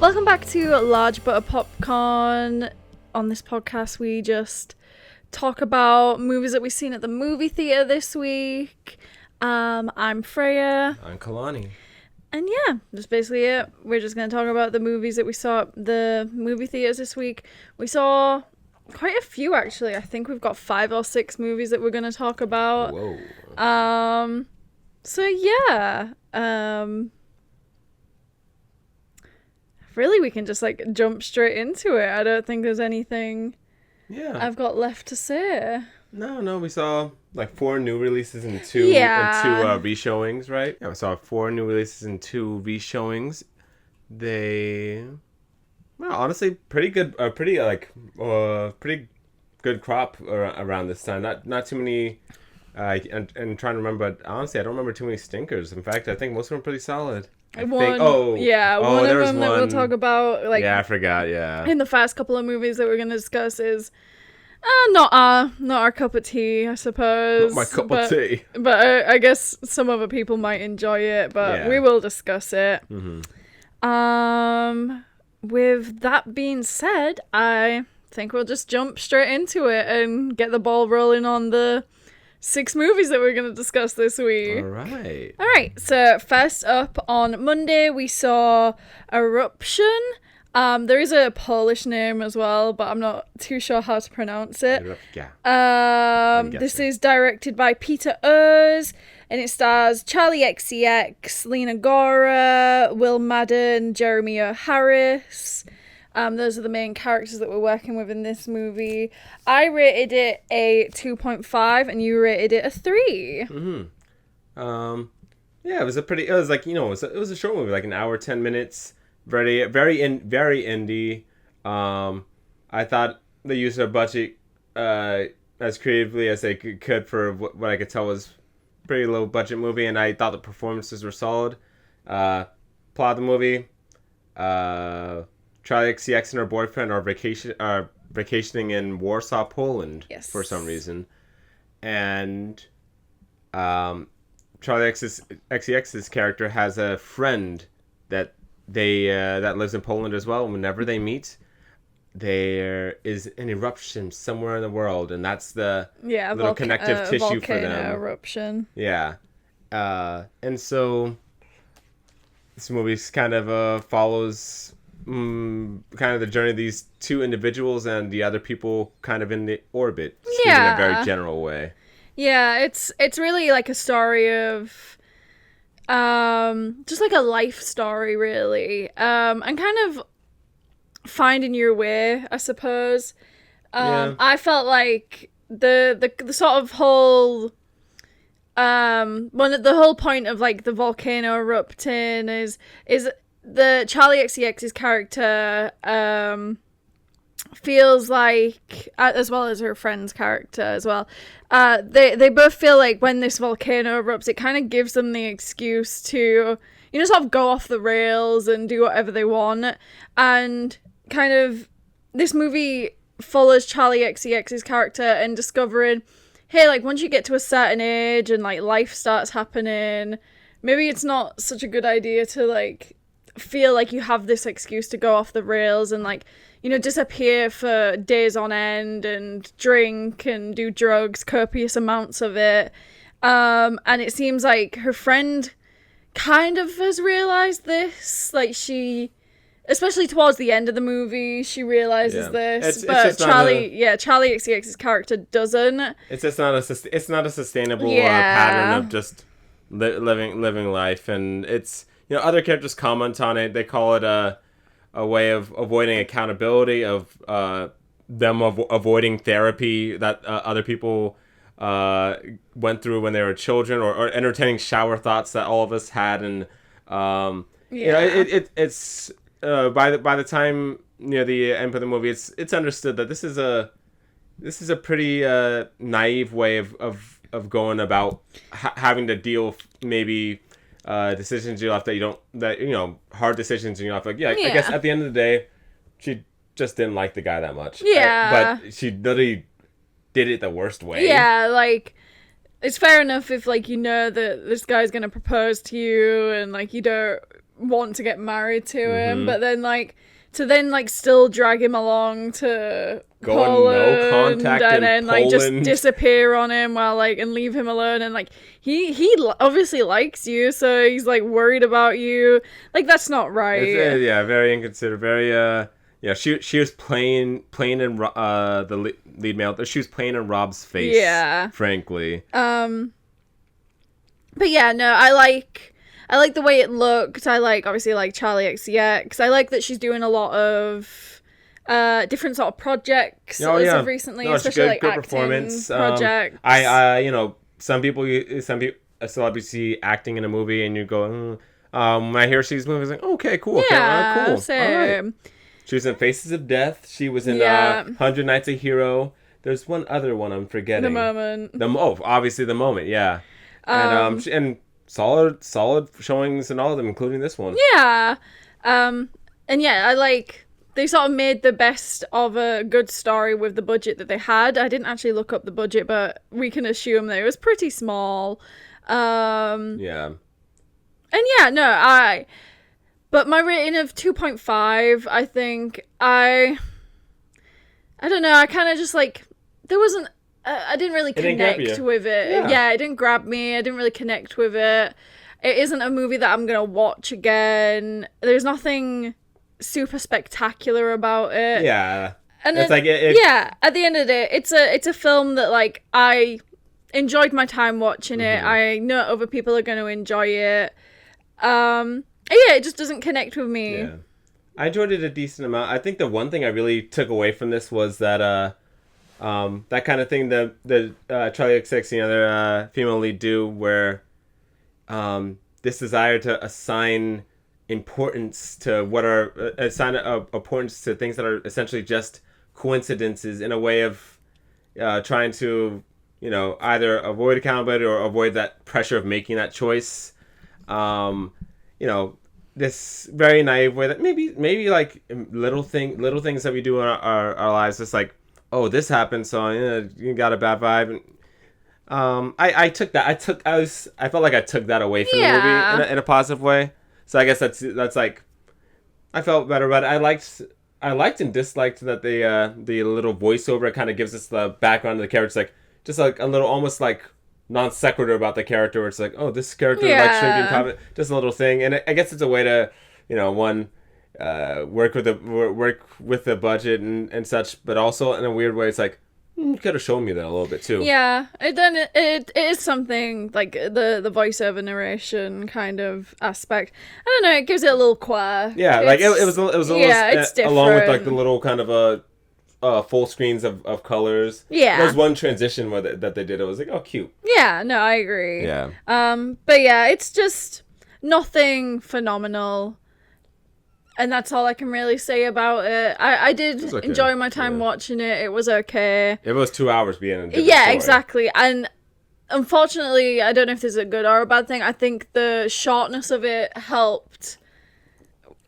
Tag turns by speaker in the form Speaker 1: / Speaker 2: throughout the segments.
Speaker 1: Welcome back to Large Butter Popcorn. On this podcast, we just talk about movies that we've seen at the movie theatre this week. I'm Freya.
Speaker 2: I'm Kalani.
Speaker 1: And yeah, that's basically it. We're just going to talk about the movies that we saw at the movie theatres this week. We saw quite a few, actually. I think we've got 5 or 6 movies that we're going to talk about.
Speaker 2: Whoa.
Speaker 1: So yeah. Really, we can just like jump straight into it. I don't think there's anything I've got left to say.
Speaker 2: No, we saw like 4 new releases and two re-showings, right? Yeah, we saw 4 new releases and 2 re-showings. Honestly, pretty good, pretty good crop around this time. Not too many. And trying to remember, but honestly, I don't remember too many stinkers. In fact, I think most of them are pretty solid.
Speaker 1: One of them that we'll talk about.
Speaker 2: I forgot. Yeah.
Speaker 1: In the first couple of movies that we're going to discuss is not our cup of tea, I suppose.
Speaker 2: Not my cup of tea.
Speaker 1: But I guess some other people might enjoy it. But we will discuss it.
Speaker 2: Mm-hmm.
Speaker 1: With that being said, I think we'll just jump straight into it and get the ball rolling on the 6 movies that we're going to discuss this week. All right. So first up on Monday, we saw Eruption. There is a Polish name as well, but I'm not too sure how to pronounce it. This is directed by Peter Urs, and it stars Charlie XCX, Lena Gora, Will Madden, Jeremy O. Harris. Those are the main characters that we're working with in this movie. I rated it a 2.5 and you rated it a 3.
Speaker 2: Mm-hmm. It was a short movie, like an hour, 10 minutes. Very indie. I thought they used their budget as creatively as they could for what I could tell was pretty low budget movie, and I thought the performances were solid. Plot of the movie. Charlie XCX and her boyfriend are vacationing in Warsaw, Poland, for some reason, and Charlie XCX's character has a friend that that lives in Poland as well. And whenever they meet, there is an eruption somewhere in the world, and that's the little connective tissue for them.
Speaker 1: Eruption.
Speaker 2: Yeah, and so this movie kind of follows. Kind of the journey of these 2 individuals and the other people kind of in the orbit, in a very general way.
Speaker 1: Yeah, it's really like a story of just like a life story, really, and kind of finding your way, I suppose. I felt like the sort of whole the whole point of like the volcano erupting is the Charlie XCX's character feels like, as well as her friend's character as well, they both feel like when this volcano erupts, it kind of gives them the excuse to, sort of go off the rails and do whatever they want. And kind of this movie follows Charlie XCX's character and discovering, hey, like once you get to a certain age and like life starts happening, maybe it's not such a good idea to like feel like you have this excuse to go off the rails and like, disappear for days on end and drink and do drugs, copious amounts of it. And it seems like her friend kind of has realized this. Like she, especially towards the end of the movie, she realizes this. But Charlie XCX's character doesn't.
Speaker 2: It's just not a sustainable pattern of just living life, and it's. Other characters comment on it. They call it a way of avoiding accountability, of them avoiding therapy that other people went through when they were children, or entertaining shower thoughts that all of us had. And it's by the time the end of the movie, it's understood that this is a pretty naive way of going about having to deal with maybe. Decisions you have hard decisions in your life. Like, I guess at the end of the day, she just didn't like the guy that much.
Speaker 1: Yeah.
Speaker 2: But she literally did it the worst way.
Speaker 1: Yeah, like, it's fair enough if, like, that this guy's gonna propose to you and, like, you don't want to get married to him, but then to still drag him along to Poland,
Speaker 2: no contact
Speaker 1: and then
Speaker 2: Poland.
Speaker 1: just disappear on him while and leave him alone, and he obviously likes you, so he's worried about you. That's not right.
Speaker 2: It's, very inconsiderate. Very she was playing in the lead male. She was playing in Rob's face. Yeah, frankly.
Speaker 1: But yeah, no, I like the way it looked. I obviously like Charlie XCX. I like that she's doing a lot of different sort of projects as of recently, especially
Speaker 2: good
Speaker 1: acting
Speaker 2: performance
Speaker 1: projects.
Speaker 2: Some celebrities see acting in a movie and you go, when I hear she's movies, okay, cool, cool,
Speaker 1: same.
Speaker 2: All right. She was in Faces of Death. She was in 100 Nights a Hero. There's one other one I'm forgetting.
Speaker 1: The Moment.
Speaker 2: Obviously The Moment, yeah. And solid showings in all of them, including this one.
Speaker 1: Yeah. And yeah, they sort of made the best of a good story with the budget that they had. I didn't actually look up the budget, but we can assume that it was pretty small.
Speaker 2: Yeah.
Speaker 1: And yeah, no, but my rating of 2.5, I think, I don't know, I kind of just there wasn't, I didn't really connect with it. Yeah, it didn't grab me. I didn't really connect with it. It isn't a movie that I'm going to watch again. There's nothing super spectacular about it.
Speaker 2: Yeah.
Speaker 1: And it's at the end of the day, it's a film that I enjoyed my time watching it. I know other people are going to enjoy it. It just doesn't connect with me.
Speaker 2: Yeah. I enjoyed it a decent amount. I think the one thing I really took away from this was that that kind of thing the Charlie XCX and the other female lead do, where this desire to assign importance to importance to things that are essentially just coincidences, in a way of trying to either avoid accountability or avoid that pressure of making that choice. This very naive way that maybe little things that we do in our lives, just this happened, so you got a bad vibe. And I took that. I felt like I took that away from the movie in a positive way. So I guess that's I felt better, but I liked and disliked that the little voiceover kind of gives us the background of the character, just a little almost non sequitur about the character, where it's this character shrinking comment, just a little thing. And I guess it's a way to work with the budget and such, but also in a weird way it's you could have shown me that a little bit too.
Speaker 1: Yeah, it is something the voiceover narration kind of aspect. I don't know, it gives it a little quirk.
Speaker 2: Yeah, it was a little,
Speaker 1: it's different,
Speaker 2: along with the little kind of full screens of colors.
Speaker 1: Yeah,
Speaker 2: there's one transition that they did. It was oh, cute.
Speaker 1: Yeah, no, I agree.
Speaker 2: Yeah.
Speaker 1: But yeah, it's just nothing phenomenal. And that's all I can really say about it. I did enjoy my time watching it. It was okay.
Speaker 2: It was 2 hours being a different
Speaker 1: story.
Speaker 2: Exactly.
Speaker 1: And unfortunately, I don't know if this is a good or a bad thing. I think the shortness of it helped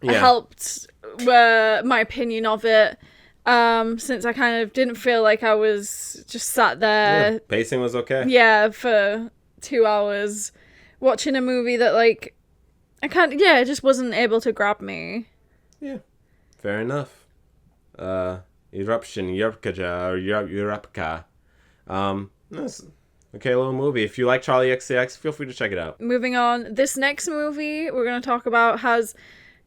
Speaker 1: my opinion of it. Since I kind of didn't feel like I was just sat there.
Speaker 2: Yeah, pacing was okay.
Speaker 1: Yeah, for 2 hours watching a movie that it just wasn't able to grab me.
Speaker 2: Yeah, fair enough. Eruption, Erupka. That's okay, little movie. If you like Charlie XCX, feel free to check it out.
Speaker 1: Moving on, this next movie we're going to talk about has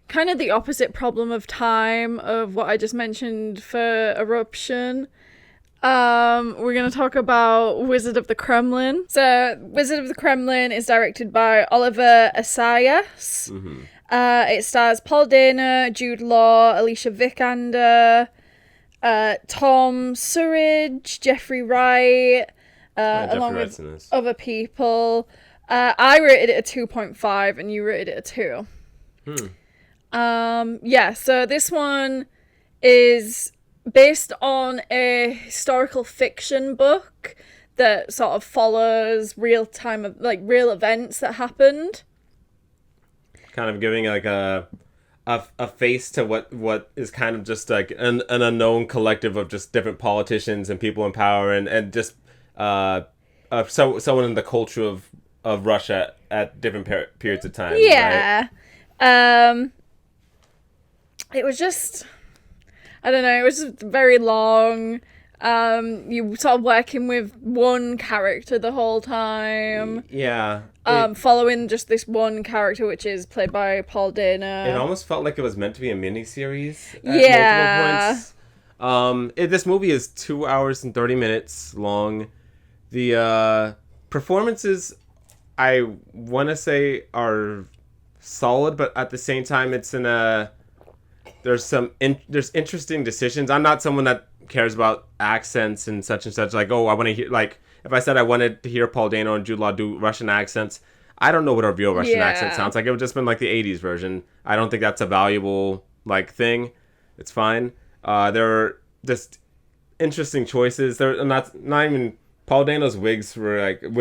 Speaker 1: kind of the opposite problem of time of what I just mentioned for Eruption. We're going to talk about Wizard of the Kremlin. So, Wizard of the Kremlin is directed by Oliver Assayas.
Speaker 2: Mm-hmm.
Speaker 1: It stars Paul Dano, Jude Law, Alicia Vikander, Tom Surridge, Jeffrey Wright, along with other people. I rated it a 2.5 and you rated it a 2. So this one is based on a historical fiction book that sort of follows real events that happened.
Speaker 2: Kind of giving a face to what is kind of just an unknown collective of just different politicians and people in power and just someone in the culture of Russia at different periods of time.
Speaker 1: Yeah.
Speaker 2: Right?
Speaker 1: It was just, I don't know, it was just very long. You sort of working with one character the whole time.
Speaker 2: Yeah.
Speaker 1: Following just this one character, which is played by Paul Dano.
Speaker 2: It almost felt like it was meant to be a miniseries at multiple points. This movie is 2 hours and 30 minutes long. The performances, I want to say, are solid, but at the same time, it's in a... There's interesting decisions. I'm not someone that cares about accents and such. Like, oh, I want to hear... Like, if I said I wanted to hear Paul Dano and Jude Law do Russian accents, I don't know what a real Russian accent sounds like. It would just been like the 80s version. I don't think that's a valuable, like, thing. It's fine. There are just interesting choices. They're not even... Paul Dano's wig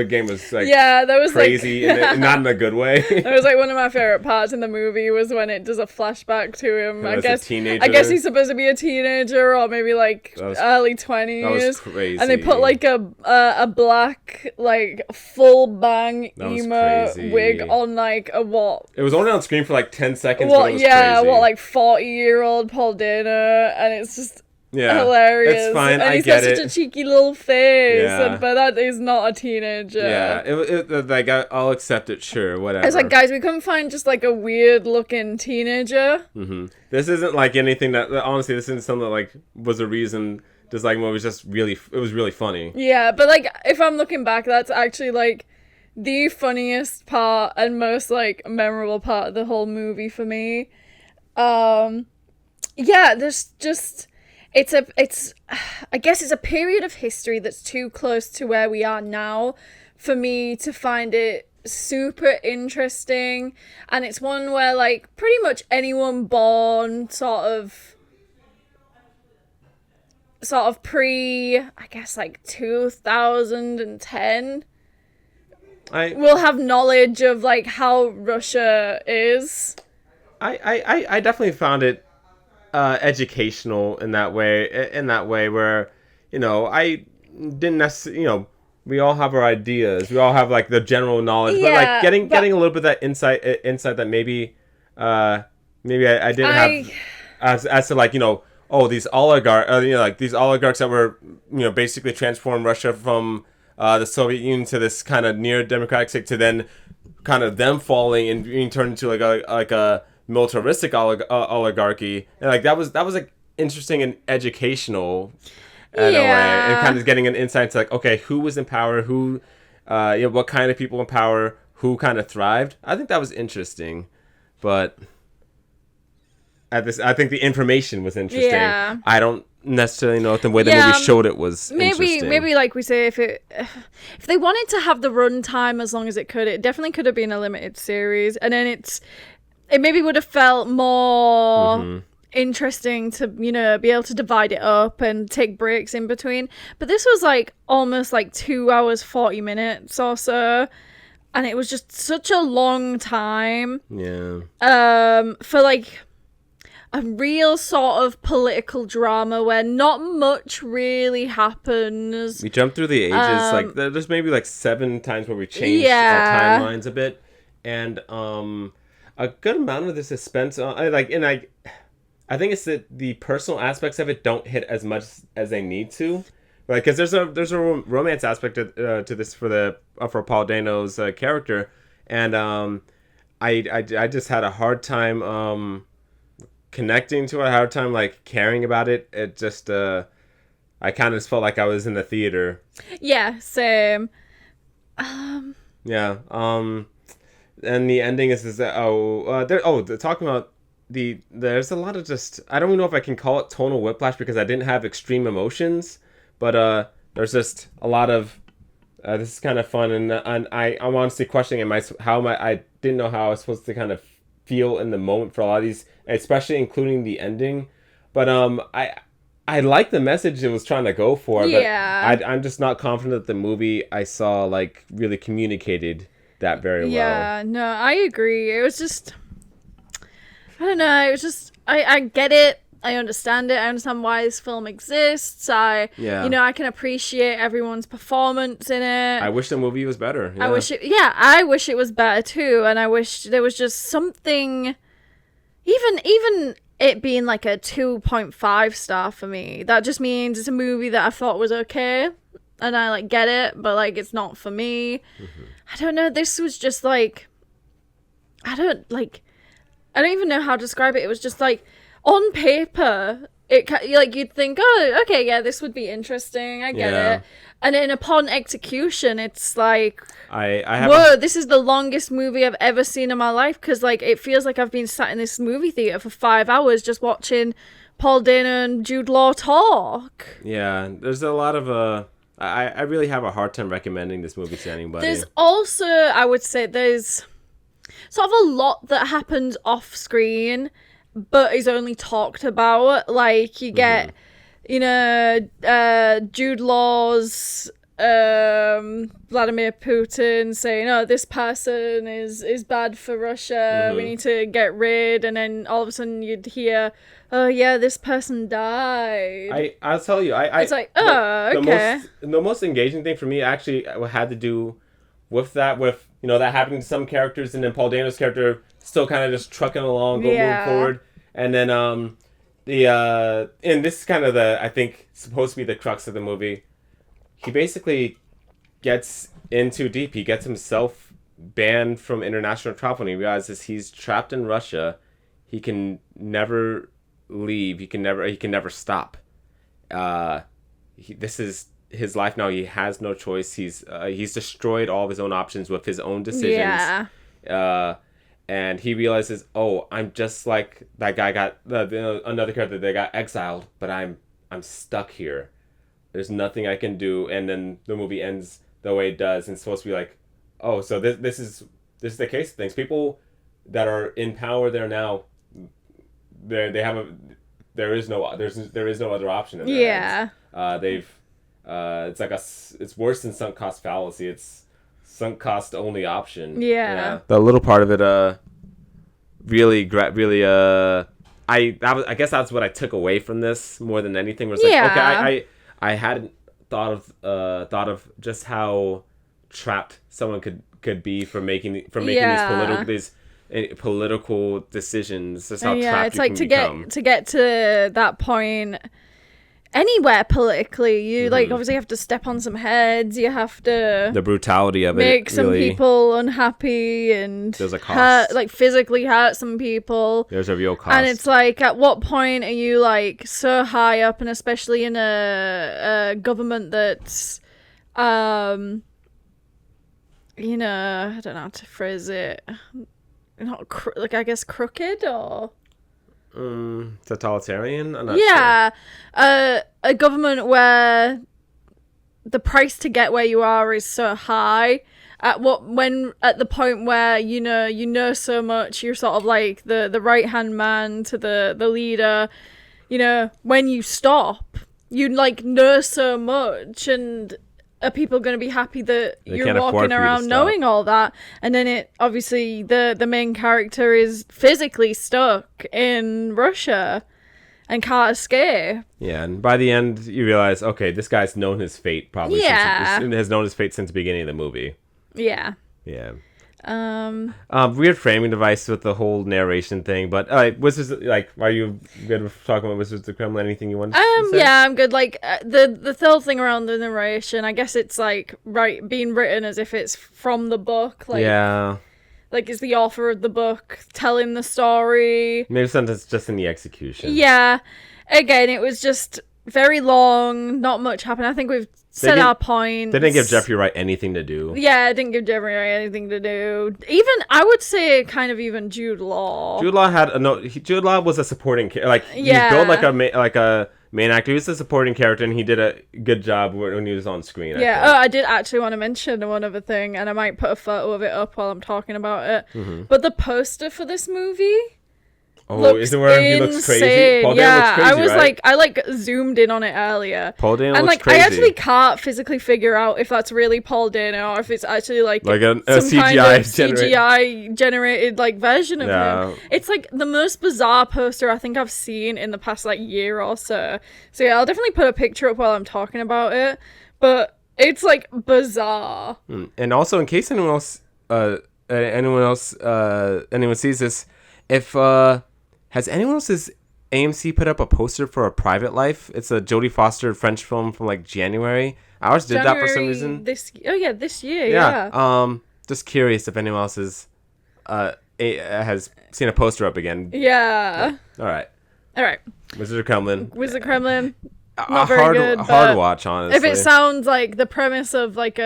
Speaker 2: game was like
Speaker 1: that was
Speaker 2: crazy, and not in a good way.
Speaker 1: That was like one of my favorite parts in the movie was when it does a flashback to him. I guess he's supposed to be a teenager or maybe like early 20s.
Speaker 2: That was crazy.
Speaker 1: And they put like a black like full bang emo wig on like a what?
Speaker 2: It was only on screen for like 10 seconds. But it was crazy.
Speaker 1: Like 40-year-old Paul Dano, and it's just. Yeah, hilarious.
Speaker 2: It's fine.
Speaker 1: And he's got such a cheeky little face, but that is not a teenager.
Speaker 2: Yeah, I'll accept it. Sure, whatever.
Speaker 1: It's like, guys, we couldn't find just like a weird looking teenager.
Speaker 2: Mm-hmm. This isn't like anything that honestly. This isn't something that like was a reason. Just like it was just really, it was really funny.
Speaker 1: Yeah, but like if I'm looking back, that's actually like the funniest part and most like memorable part of the whole movie for me. There's just. I guess it's a period of history that's too close to where we are now for me to find it super interesting. And it's one where, like, pretty much anyone born sort of pre, I guess, like, 2010 will have knowledge of, like, how Russia is.
Speaker 2: I definitely found it educational in that way where, you know, I didn't necessarily, we all have our ideas, we all have like the general knowledge, but like getting a little bit of that insight that maybe I didn't have as to like, these these oligarchs that were, basically transformed Russia from the Soviet Union to this kind of near democratic state to then kind of them falling and being turned into like a militaristic oligarchy, and like that was like interesting and educational in a way, and kind of getting an insight into like, okay, who was in power, who what kind of people in power, who kind of thrived. I think that was interesting, but I think the information was interesting. I don't necessarily know if the way the movie showed it was interesting.
Speaker 1: Maybe like we say, if they wanted to have the runtime as long as it could, it definitely could have been a limited series, and then it maybe would have felt more interesting to, be able to divide it up and take breaks in between. But this was like almost like 2 hours, 40 minutes or so. And it was just such a long time.
Speaker 2: Yeah.
Speaker 1: For like a real sort of political drama where not much really happens.
Speaker 2: We jumped through the ages. Like there's maybe like 7 times where we changed our timelines a bit. And, a good amount of the suspense, I think it's that the personal aspects of it don't hit as much as they need to, right? Because there's a romance aspect to this for Paul Dano's character, and I just had a hard time connecting to it, a hard time like caring about it. It just I kind of just felt like I was in the theater.
Speaker 1: Yeah, same.
Speaker 2: Yeah. And the ending is that they're talking about there's a lot of just, I don't even know if I can call it tonal whiplash because I didn't have extreme emotions, but there's just a lot of this is kind of fun, and I'm honestly questioning I didn't know how I was supposed to kind of feel in the moment for a lot of these, especially including the ending, but I like the message it was trying to go for, but I'm just not confident that the movie I saw like really communicated that very well.
Speaker 1: Yeah, no, I agree. It was just, I don't know, it was just, I get it, I understand it, I understand why this film exists, I can appreciate everyone's performance in it.
Speaker 2: I wish the movie was better.
Speaker 1: I wish it was better too, and I wish there was just something even it being like a 2.5 star for me, that just means it's a movie that I thought was okay, and I like get it, but like it's not for me. Mm-hmm. I don't know. This was just like, I don't even know how to describe it. It was just like, on paper, it like you'd think, oh, okay, yeah, this would be interesting. I get it. And then upon execution, it's like, whoa, this is the longest movie I've ever seen in my life, because like it feels like I've been sat in this movie theater for 5 hours just watching Paul Dano and Jude Law talk.
Speaker 2: Yeah, there's a lot of I really have a hard time recommending this movie to anybody.
Speaker 1: There's also, I would say, there's sort of a lot that happens off screen, but is only talked about. Like, you get, you know, Jude Law's Vladimir Putin saying, oh, this person is bad for Russia, we need to get rid, and then all of a sudden you'd hear, oh yeah, this person died.
Speaker 2: I'll tell you,
Speaker 1: it's like, oh, okay.
Speaker 2: The most engaging thing for me actually had to do with that, you know, that happening to some characters, and then Paul Dano's character still kind of just trucking along, moving forward, and then and this is kind of I think supposed to be the crux of the movie. He basically gets in too deep. He gets himself banned from international travel, and he realizes he's trapped in Russia. He can never leave. He can never stop. This is his life now. He has no choice. He's destroyed all of his own options with his own decisions. Yeah. And he realizes, oh, I'm just like that guy another character that got exiled, but I'm stuck here. There's nothing I can do. And then the movie ends the way it does, and it's supposed to be like, oh, so this is the case of things. People that are in power there now, there is no other option in their hands. It's worse than sunk cost fallacy. It's sunk cost only option. Yeah. The little part of it really I guess that's what I took away from this more than anything, was like, okay, I hadn't thought of just how trapped someone could be from making these political decisions. Just how trapped
Speaker 1: it's like to get to that point anywhere politically, you like obviously have to step on some heads. You have to
Speaker 2: the brutality of
Speaker 1: make some people unhappy, and
Speaker 2: there's a cost.
Speaker 1: Physically hurt some people.
Speaker 2: There's a real cost,
Speaker 1: and it's like, at what point are you like so high up, and especially in a government that's, you know, I don't know how to phrase it. Not I guess crooked or.
Speaker 2: Totalitarian? I'm not
Speaker 1: sure. A government where the price to get where you are is so high. At the point where you know so much, you're sort of like the right hand man to the leader. You know, when you stop, you like know so much, and are people going to be happy that you're walking around knowing all that? And then it obviously the main character is physically stuck in Russia and can't escape.
Speaker 2: Yeah, and by the end you realize, okay, this guy's known his fate probably. Yeah, has known his fate since the beginning of the movie.
Speaker 1: Yeah.
Speaker 2: Yeah. Weird framing device with the whole narration thing, but Wizards, like, are you good with talking about Wizards of the Kremlin? Anything you want to say?
Speaker 1: Yeah, I'm good. Like, the whole thing around the narration, I guess it's like being written as if it's from the book. Like, yeah, like it's the author of the book telling the story.
Speaker 2: Maybe sometimes just in the execution.
Speaker 1: Yeah, again, it was just very long. Not much happened. I think we've said our point.
Speaker 2: They didn't give Jeffrey Wright anything to do.
Speaker 1: Yeah, it didn't give Jeffrey Wright anything to do. Even, I would say, kind of even Jude Law.
Speaker 2: Jude Law was a supporting character. Like, he was built like a main actor. He was a supporting character, and he did a good job when he was on screen.
Speaker 1: Yeah, I did actually want to mention one other thing, and I might put a photo of it up while I'm talking about it. Mm-hmm. But the poster for this movie...
Speaker 2: Oh, is it where he looks crazy? Paul Dano looks crazy,
Speaker 1: I was
Speaker 2: right?
Speaker 1: I zoomed in on it earlier.
Speaker 2: Paul Dano
Speaker 1: and
Speaker 2: looks crazy.
Speaker 1: I actually can't physically figure out if that's really Paul Dano or if it's actually like
Speaker 2: a
Speaker 1: some
Speaker 2: CGI
Speaker 1: kind of CGI generated like version of him. It's like the most bizarre poster I think I've seen in the past like year or so. So yeah, I'll definitely put a picture up while I'm talking about it. But it's like bizarre.
Speaker 2: And also, in case anyone sees this, if Has anyone else's AMC put up a poster for A Private Life? It's a Jodie Foster French film from like January. Ours did that for some reason.
Speaker 1: This year. Yeah.
Speaker 2: Just curious if anyone else has seen a poster up again.
Speaker 1: Yeah.
Speaker 2: All right. Wizard of Kremlin.
Speaker 1: Not very good.
Speaker 2: Hard watch, honestly.
Speaker 1: If it sounds like the premise of like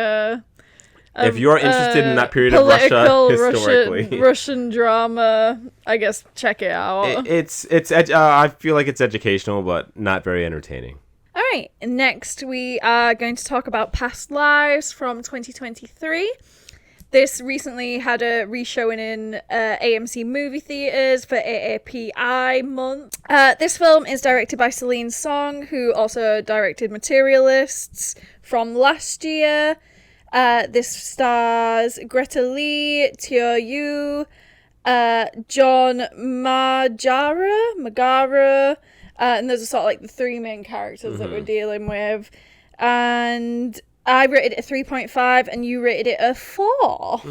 Speaker 2: if you're interested in that period of Russia historically,
Speaker 1: Russian drama, I guess check it out.
Speaker 2: I feel like it's educational, but not very entertaining.
Speaker 1: All right. Next, we are going to talk about Past Lives from 2023. This recently had a re-showing in AMC movie theaters for AAPI month. This film is directed by Celine Song, who also directed Materialists from last year. This stars Greta Lee, Teo Yu, John Magara, and those are sort of like the three main characters that we're dealing with. And I rated it a 3.5 and you rated it a 4.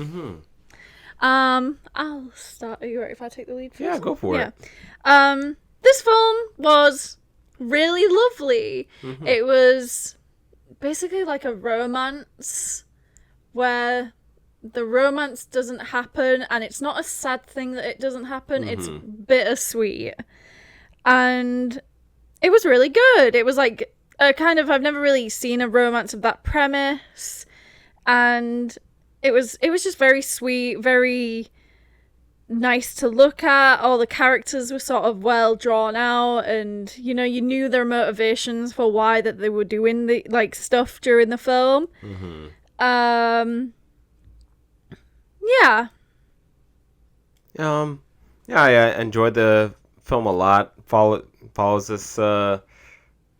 Speaker 1: I'll start. Are you ready if I take the lead first?
Speaker 2: Yeah, go for it.
Speaker 1: This film was really lovely. It was basically like a romance where the romance doesn't happen, and it's not a sad thing that it doesn't happen. It's bittersweet. And it was really good. It was like I've never really seen a romance of that premise, and it was just very sweet, very nice to look at. All the characters were sort of well drawn out, and you knew their motivations for why that they were doing the like stuff during the film. I
Speaker 2: enjoyed the film a lot. Follows this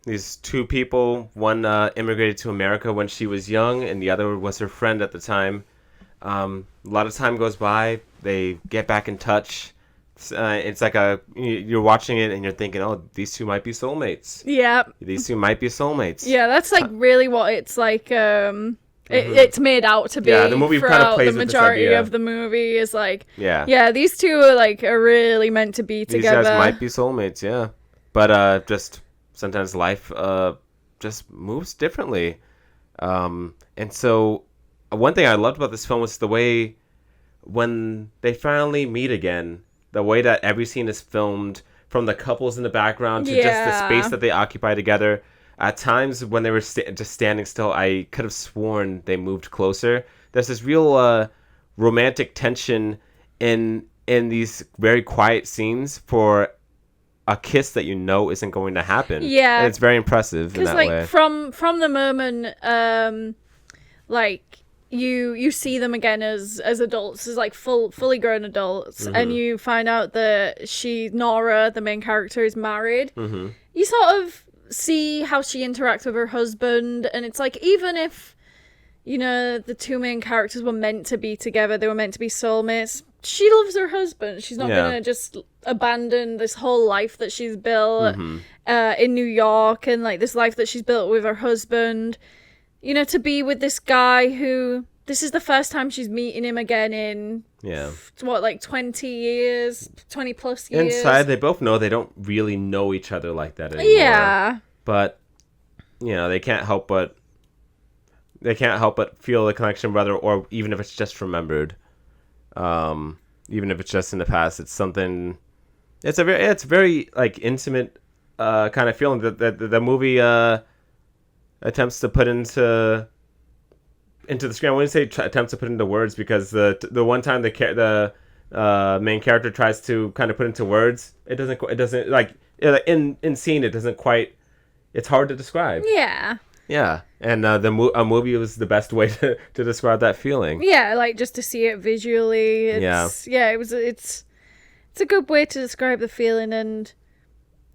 Speaker 2: these two people. One immigrated to America when she was young, and the other was her friend at the time. A lot of time goes by. They get back in touch. It's like you're watching it and you're thinking, oh, these two might be soulmates.
Speaker 1: Yeah.
Speaker 2: These two might be soulmates.
Speaker 1: Yeah, that's like really what it's like. It's made out to be.
Speaker 2: Yeah, the movie kind of plays
Speaker 1: the
Speaker 2: with
Speaker 1: majority
Speaker 2: this idea.
Speaker 1: of the movie is like.
Speaker 2: Yeah,
Speaker 1: these two are really meant to be together.
Speaker 2: These guys might be soulmates, yeah. But just sometimes life just moves differently. And so one thing I loved about this film was the way when they finally meet again, the way that every scene is filmed, from the couples in the background to just the space that they occupy together. At times when they were just standing still, I could have sworn they moved closer. There's this real romantic tension in these very quiet scenes for a kiss that isn't going to happen.
Speaker 1: Yeah,
Speaker 2: and it's very impressive in that way.
Speaker 1: Because from the moment, you see them again as adults, as like fully grown adults, and you find out that Nora, the main character, is married. You sort of see how she interacts with her husband, and it's like, even if the two main characters were meant to be together, they were meant to be soulmates, she loves her husband. She's not gonna just abandon this whole life that she's built in New York, and like this life that she's built with her husband, to be with this guy who this is the first time she's meeting him again in 20 years, 20 plus years.
Speaker 2: Inside, they both know they don't really know each other like that anymore.
Speaker 1: Yeah.
Speaker 2: But they can't help but feel the connection, whether or even if it's just remembered. Even if it's just in the past, it's something. It's very like intimate kind of feeling that the movie attempts to put into the screen. I wouldn't say attempts to put into words, because the one time the main character tries to kind of put into words, it doesn't like in scene, it doesn't quite. It's hard to describe. Yeah. Yeah, and a movie was the best way to describe that feeling.
Speaker 1: Yeah, like just to see it visually. It's a good way to describe the feeling, and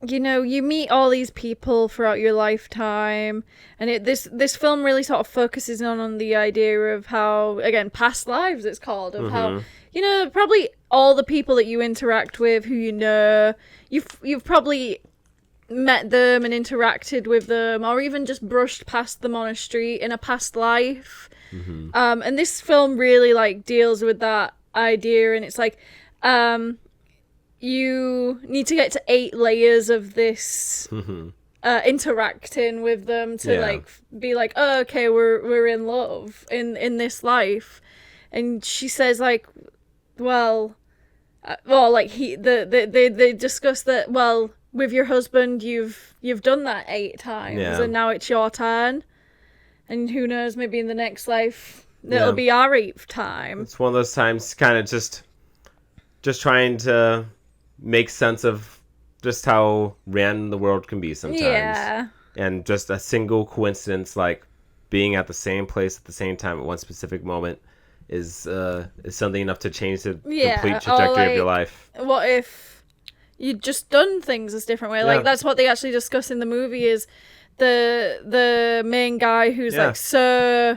Speaker 1: you meet all these people throughout your lifetime, and this film really sort of focuses on the idea of how, again, past lives it's called, of how probably all the people that you interact with, who you've probably met them and interacted with them, or even just brushed past them on a street in a past life. And this film really like deals with that idea, and it's like you need to get to 8 layers of this interacting with them to like be like, oh, okay, we're in love in this life. And she says like, well, like they discuss that, well, with your husband you've done that 8 times and now it's your turn, and who knows, maybe in the next life it'll be our 8th time. It's
Speaker 2: one of those times kind of just trying to make sense of just how random the world can be sometimes. Yeah. And just a single coincidence, like being at the same place at the same time at one specific moment, is something enough to change the complete trajectory of your life.
Speaker 1: What if you'd just done things this different way? Like, that's what they actually discuss in the movie, is the main guy who's like so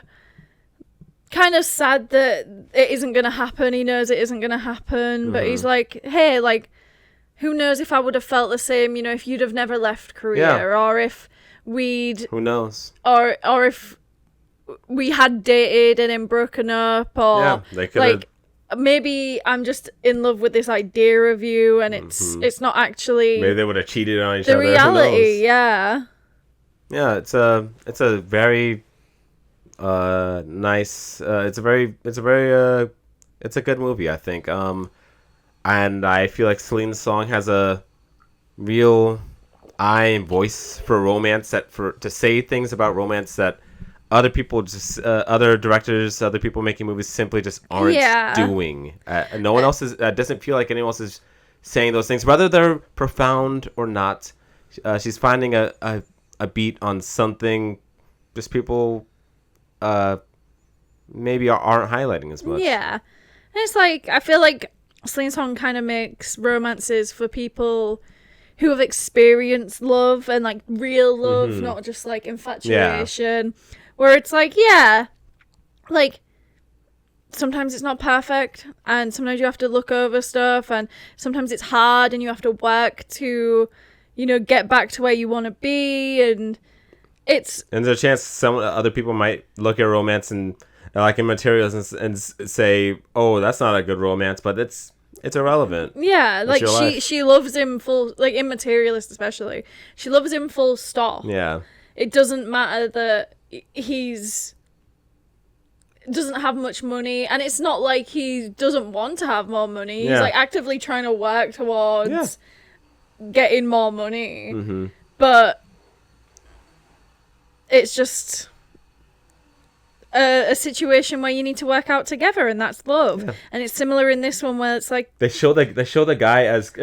Speaker 1: kind of sad that it isn't going to happen. He knows it isn't going to happen, but he's like, hey, like, who knows if I would have felt the same, if you'd have never left Korea, or if we'd...
Speaker 2: Who knows?
Speaker 1: Or if we had dated and then broken up, or
Speaker 2: they could
Speaker 1: maybe I'm just in love with this idea of you, and it's not actually...
Speaker 2: Maybe they would have cheated on each other.
Speaker 1: The reality, yeah.
Speaker 2: Yeah, it's a very nice. It's a good movie, I think. And I feel like Celine's song has a real eye and voice for romance, to say things about romance that other people other directors, other people making movies simply just aren't doing. No one else doesn't feel like anyone else is saying those things, whether they're profound or not. She's finding a beat on something just people maybe aren't highlighting as much.
Speaker 1: Yeah. And it's like, I feel like Celine Song kind of makes romances for people who have experienced love, and like real love, not just like infatuation. Where it's like, like sometimes it's not perfect, and sometimes you have to look over stuff, and sometimes it's hard, and you have to work to, get back to where you want to be, and there's
Speaker 2: a chance some other people might look at romance and like in materials and say, oh, that's not a good romance, but it's irrelevant.
Speaker 1: Yeah, like she loves him full, like in Materialist especially. She loves him full stop.
Speaker 2: Yeah.
Speaker 1: It doesn't matter that doesn't have much money, and it's not like he doesn't want to have more money. He's like actively trying to work towards getting more money. But it's just a situation where you need to work out together, and that's love. And it's similar in this one, where it's like
Speaker 2: they show the guy as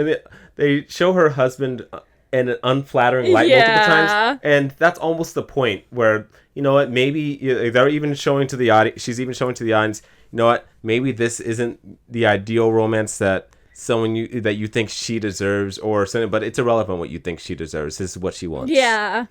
Speaker 2: they show her husband in an unflattering light multiple times, and that's almost the point where, you know what, maybe they're even showing to the audience. She's even showing to the audience, you know what, maybe this isn't the ideal romance that that you think she deserves, or something, but it's irrelevant what you think she deserves. This is what she wants.
Speaker 1: Yeah,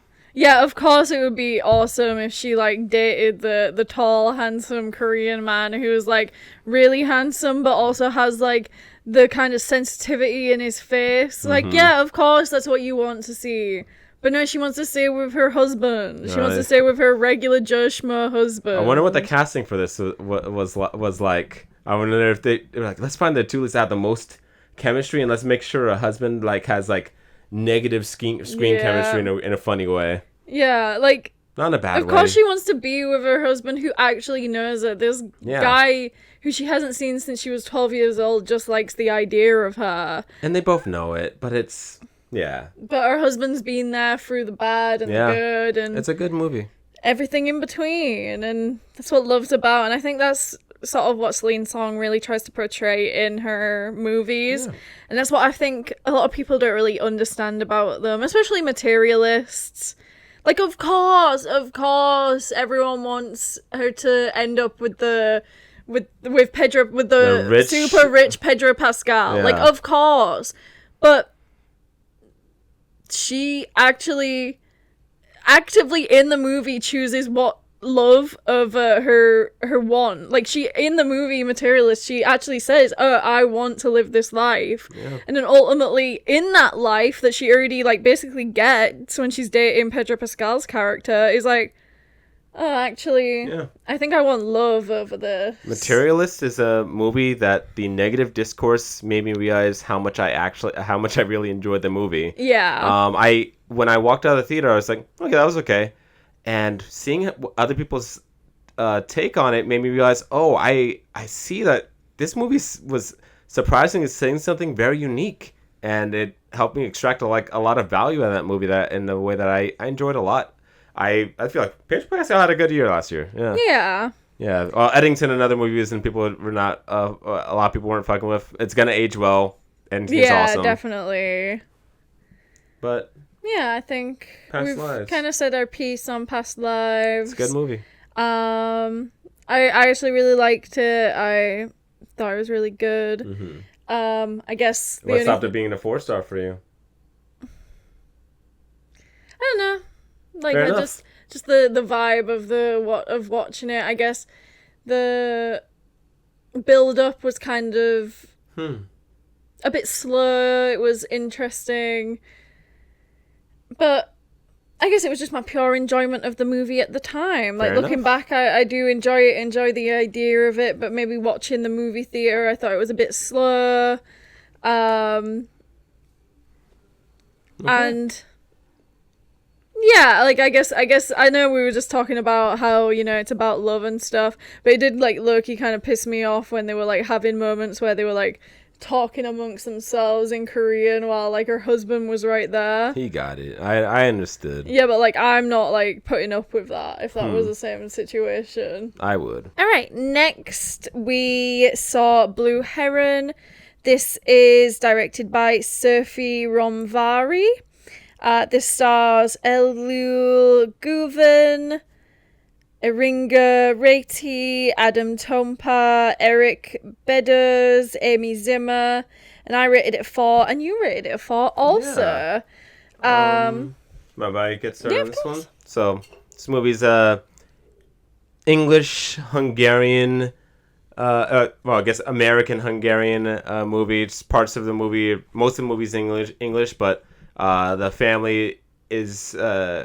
Speaker 1: of course it would be awesome if she like dated the tall, handsome Korean man who's like really handsome but also has like the kind of sensitivity in his face. Like, yeah, of course that's what you want to see. But no, she wants to stay with her husband. She wants to stay with her regular Joe Schmo husband.
Speaker 2: I wonder what the casting for this was like. I wonder if they were like, let's find the two that have the most chemistry, and let's make sure a husband like has like negative screen chemistry in a funny way.
Speaker 1: Yeah, like
Speaker 2: not in a bad way.
Speaker 1: Of course she wants to be with her husband, who actually knows that this guy who she hasn't seen since she was 12 years old just likes the idea of her.
Speaker 2: And they both know it, but it's
Speaker 1: But her husband's been there through the bad and the good, and
Speaker 2: it's a good movie.
Speaker 1: Everything in between, and that's what love's about. And I think that's sort of what Celine Song really tries to portray in her movies. And that's what I think a lot of people don't really understand about them, especially materialists. Like, of course, everyone wants her to end up with Pedro, with the super rich Pedro Pascal. Like, of course. But she actively in the movie chooses what love of her want. Like, she in the movie Materialist, she actually says, oh, I want to live this life. And then ultimately in that life that she already like basically gets when she's dating Pedro Pascal's character is like, Oh, actually,
Speaker 2: Yeah.
Speaker 1: I think I want Love over this.
Speaker 2: Materialist is a movie that the negative discourse made me realize how much I really enjoyed the movie.
Speaker 1: Yeah.
Speaker 2: When I walked out of the theater, I was like, okay, that was okay. And seeing other people's take on it made me realize, I see that this movie was surprisingly saying something very unique, and it helped me extract a lot of value out of that movie that in the way that I enjoyed a lot. I feel like Page Place had a good year last year. Yeah.
Speaker 1: Yeah.
Speaker 2: Yeah. Well, Eddington and other movies and people were not a lot of people weren't fucking with. It's gonna age well, and he's awesome.
Speaker 1: Yeah, definitely.
Speaker 2: But
Speaker 1: yeah, I think
Speaker 2: Past
Speaker 1: we've
Speaker 2: Lives.
Speaker 1: kind of said our piece on Past Lives.
Speaker 2: It's a good movie.
Speaker 1: I actually really liked it. I thought it was really good.
Speaker 2: Mm-hmm.
Speaker 1: I guess
Speaker 2: What stopped it being a 4-star for you?
Speaker 1: I don't know. Like
Speaker 2: Fair enough.
Speaker 1: just the vibe of watching it. I guess the build up was kind of a bit slow. It was interesting, but I guess it was just my pure enjoyment of the movie at the time. Like, looking back, I do enjoy the idea of it, but maybe watching the movie theater, I thought it was a bit slow. And yeah, like, I guess I know we were just talking about how, it's about love and stuff, but it did, like, low-key kind of piss me off when they were, like, having moments where they were, like, talking amongst themselves in Korean while, like, her husband was right there.
Speaker 2: He got it. I understood.
Speaker 1: Yeah, but, like, I'm not, like, putting up with that if that was the same situation.
Speaker 2: I would.
Speaker 1: Alright, next we saw Blue Heron. This is directed by Sophie Romvari. This stars Elul Guven, Iringa Reiti, Adam Tompa, Eric Beddoes, Amy Zimmer, and I rated it a 4, and you rated it a 4 also.
Speaker 2: Yeah. I get started on this one? So, this movie's English, Hungarian, I guess American-Hungarian movie. It's parts of the movie, most of the movie's English, but the family is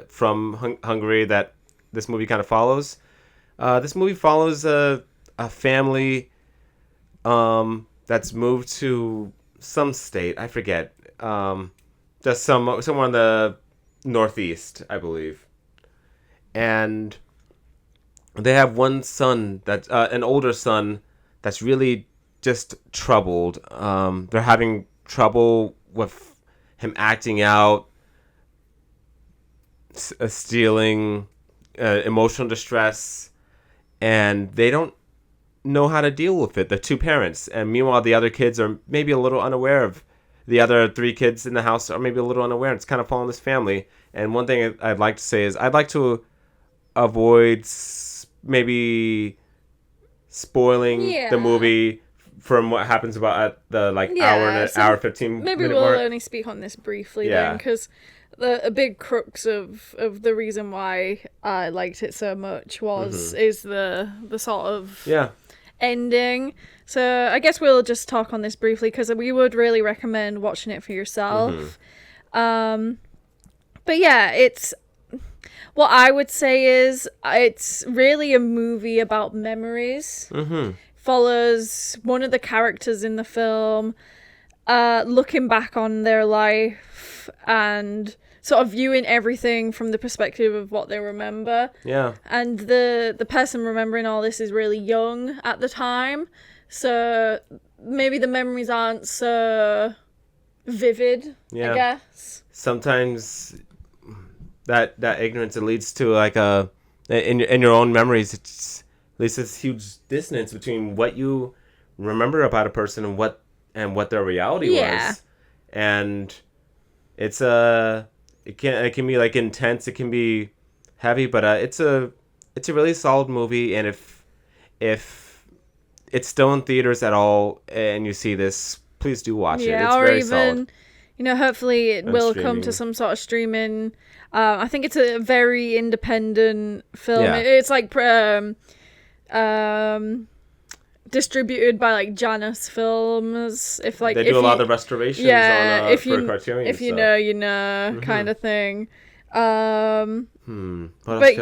Speaker 2: from Hungary that this movie kind of follows. This movie follows a family that's moved to some state. I forget. Just somewhere in the Northeast, I believe. And they have one son, that's an older son, that's really just troubled. They're having trouble with him acting out, stealing, emotional distress, and they don't know how to deal with it, the two parents. And meanwhile, the other kids are maybe a little unaware of, the other 3 kids in the house are maybe a little unaware. It's kind of following this family. And one thing I'd like to say is I'd like to avoid maybe spoiling the movie from what happens about at the hour 15
Speaker 1: maybe
Speaker 2: minute
Speaker 1: we'll
Speaker 2: mark.
Speaker 1: only speak on this briefly then, because a big crux of the reason why I liked it so much is the sort of ending. So I guess we'll just talk on this briefly, because we would really recommend watching it for yourself. But yeah, it's what I would say is it's really a movie about memories. Follows one of the characters in the film looking back on their life and sort of viewing everything from the perspective of what they remember. Yeah. And the person remembering all this is really young at the time, so maybe the memories aren't so vivid, I guess.
Speaker 2: Sometimes that ignorance, it leads to like in your own memories, it's leads to this huge dissonance between what you remember about a person and what their reality was. And it's it can be like intense, it can be heavy, but it's a really solid movie. And if it's still in theaters at all and you see this, please do watch it. It's very solid.
Speaker 1: Hopefully it will come to some sort of streaming. I think it's a very independent film. It's like distributed by like Janus Films. If they do
Speaker 2: a lot of restorations on for Criterion.
Speaker 1: If you know, you know, kind of thing. But